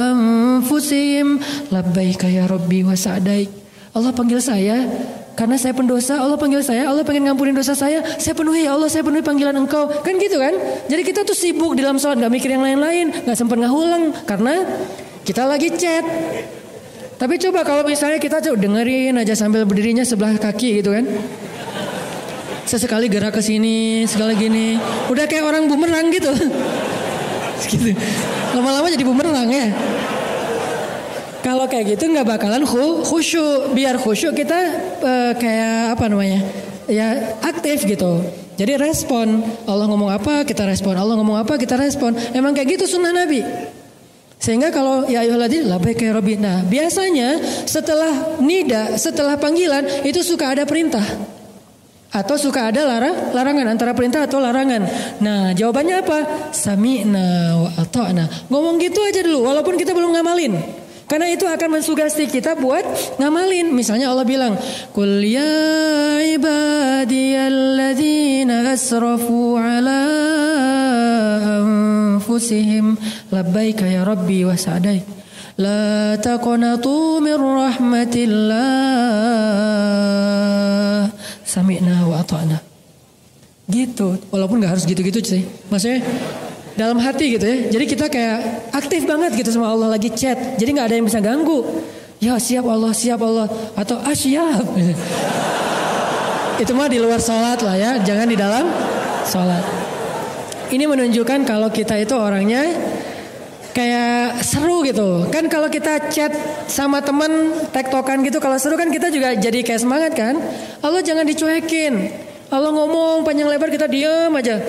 anfusihim labbaika ya Rabbi wa sa'daik. Allah panggil saya, Karena saya pendosa, Allah panggil saya, Allah pengen ngampunin dosa saya penuhi ya Allah, saya penuhi panggilan Engkau. Kan gitu kan? Jadi kita tuh sibuk di dalam sholat, gak mikir yang lain-lain, gak sempat ngahulang karena kita lagi chat. Tapi coba kalau misalnya kita tuh dengerin aja sambil berdirinya sebelah kaki gitu kan. Sesekali gerak ke sini, sekali gini, udah kayak orang bumerang gitu. Gitu. Lama-lama jadi bumerang ya. Kalau kayak gitu nggak bakalan khusyuk. Biar khusyuk kita kayak apa namanya? Ya aktif gitu. Jadi respon. Allah ngomong apa kita respon. Allah ngomong apa kita respon. Emang kayak gitu sunnah Nabi. Sehingga kalau ya ayyuhalladzina labbaik ya rabbi. Nah, biasanya setelah nida, setelah panggilan itu suka ada perintah. Atau suka ada larangan, antara perintah atau larangan. Nah, jawabannya apa? Sami'na wa ata'na. Ngomong gitu aja dulu walaupun kita belum ngamalin. Karena itu akan mensugesti kita buat ngamalin. Misalnya Allah bilang, "Qul ya ibadiyalladzina asrafu ala anfusihim labbaika ya rabbi wa sa'daik. La taqnatu min rahmatillah. Sami'na wa ata'na." Gitu. Walaupun gak harus gitu-gitu sih. Maksudnya dalam hati gitu ya. Jadi kita kayak aktif banget gitu sama Allah lagi chat. Jadi gak ada yang bisa ganggu. Ya siap Allah, siap Allah. Atau siap. Itu mah di luar sholat lah ya. Jangan di dalam sholat. Ini menunjukkan kalau kita itu orangnya kayak seru gitu. Kan kalau kita chat sama teman tektokan gitu. Kalau seru kan kita juga jadi kayak semangat kan. Allah jangan dicuekin. Allah ngomong panjang lebar kita diam aja.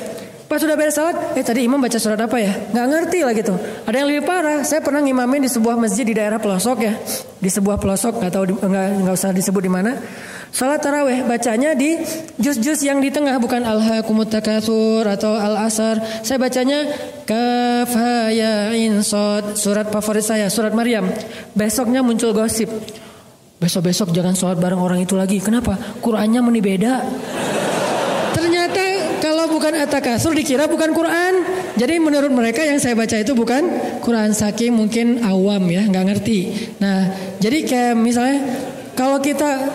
Pas sudah beres salat, tadi imam baca surat apa ya? Nggak ngerti lah gitu. Ada yang lebih parah. Saya pernah ngimamin di sebuah masjid di daerah pelosok ya, di sebuah pelosok, nggak tahu nggak usah disebut di mana. Salat taraweh bacanya di juz-juz yang di tengah, bukan alhaakumut takatsur atau al-asr. Saya bacanya kaf ha ya ain shad, surat favorit saya, surat Maryam. Besoknya muncul gosip. Besok-besok jangan sholat bareng orang itu lagi. Kenapa? Qurannya meni beda. Ternyata kalau bukan at-takasur dikira bukan Quran. Jadi menurut mereka yang saya baca itu bukan Quran, saking mungkin awam ya, nggak ngerti. Nah, jadi kayak misalnya kalau kita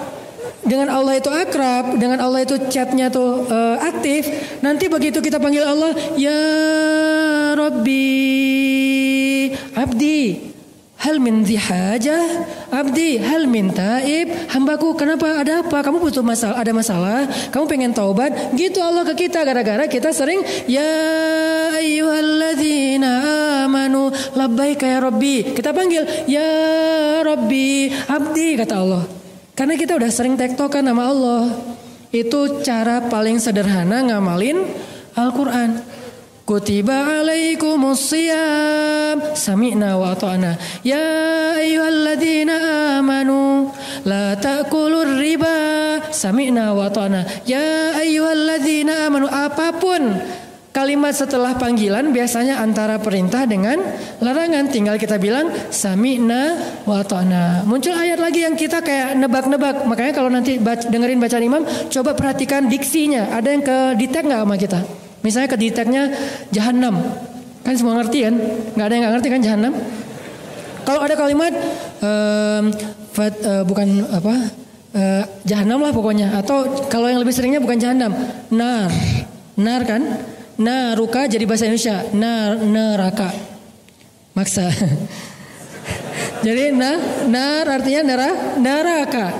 dengan Allah itu akrab, dengan Allah itu chatnya tuh aktif, nanti begitu kita panggil Allah, ya Rabbi, Abdi, hal min dihajah, Abdi, hal min taib, hambaku kenapa, ada apa, kamu butuh masalah, ada masalah, kamu pengen taubat, gitu Allah ke kita, gara-gara kita sering ya ayyuhalladzina amanu labbaika ya Rabbi, kita panggil ya Rabbi, Abdi, kata Allah. Karena kita udah sering tektokan nama Allah. Itu cara paling sederhana ngamalin Al-Quran. Kutiba alaikumus siyam, sami'na wa ata'na. Ya ayyuhalladzina amanu la ta'kulur riba, sami'na wa ata'na. Ya ayyuhalladzina amanu, apapun kalimat setelah panggilan biasanya antara perintah dengan larangan. Tinggal kita bilang sami'na wa ata'na. Muncul ayat lagi yang kita kayak nebak-nebak. Makanya kalau nanti dengerin bacaan imam, coba perhatikan diksinya. Ada yang ke detect gak sama kita? Misalnya ke detectnya Jahannam. Kan semua ngerti kan? Gak ada yang gak ngerti kan Jahannam? Kalau ada kalimat bukan apa, Jahannam lah pokoknya. Atau kalau yang lebih seringnya bukan Jahannam, Nar kan? Naruka jadi bahasa Indonesia, neraka. Maksa. Jadi nar artinya neraka.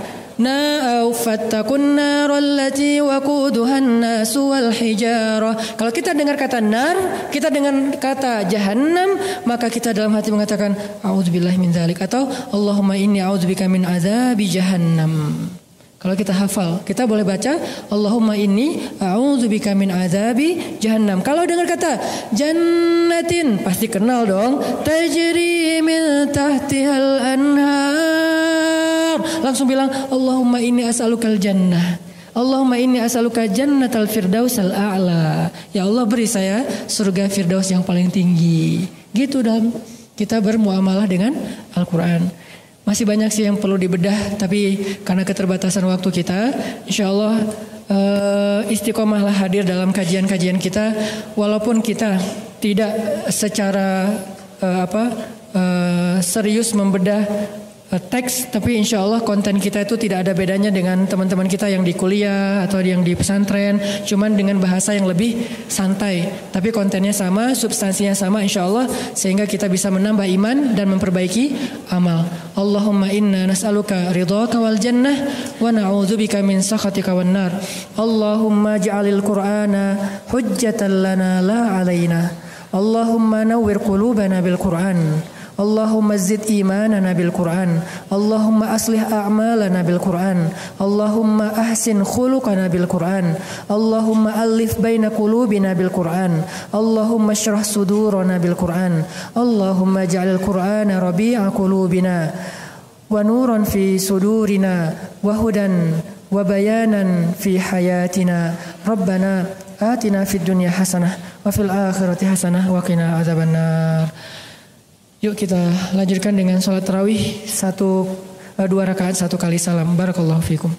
Fattakun narol lati waquduhan nasu wal hijarah. Kalau kita dengar kata nar, kita dengan kata jahannam, maka kita dalam hati mengatakan a'udzubillahi min dzalik, atau Allahumma inni a'udzubika min adzabi jahannam. Kalau kita hafal, kita boleh baca Allahumma inni a'udzubika min adzabi jahannam. Kalau dengar kata jannatin, pasti kenal dong. Tajri min tahtihal anhar. Langsung bilang Allahumma inni as'alukal jannah. Allahumma inni as'aluka jannatal firdausal a'la. Ya Allah, beri saya surga firdaus yang paling tinggi. Gitu dalam kita bermuamalah dengan Al-Quran. Masih banyak sih yang perlu dibedah, tapi karena keterbatasan waktu kita, insya Allah istiqomahlah hadir dalam kajian-kajian kita, walaupun kita tidak secara serius membedah teks, tapi insya Allah konten kita itu tidak ada bedanya dengan teman-teman kita yang di kuliah atau yang di pesantren, cuman dengan bahasa yang lebih santai. Tapi kontennya sama, substansinya sama insya Allah, sehingga kita bisa menambah iman dan memperbaiki amal. Allahumma inna nas'aluka ridhaka wal jannah wa na'udzubika min sakhatika wan nar. Allahumma ja'alil Qur'ana hujjatan lana la 'alaina. Allahumma nawwir qulubana bil Qur'an. Allahumma zid imanana bil Qur'an. Allahumma aslih a'malana bil Qur'an. Allahumma ahsin khuluqana bil Qur'an. Allahumma alif baina qulubina bil Qur'an. Allahumma shrah sudurana bil Qur'an. Allahumma ja'alil Qur'ana rabi'a qulubina wa nuran fi sudurina wa hudan wa bayanan fi hayatina. Rabbana atina fid dunya hasanah wa fil akhirati hasanah wa qina adzabannar. Yuk kita lanjutkan dengan sholat tarawih 2 rakaat 1 kali salam. Barakallahu fikum.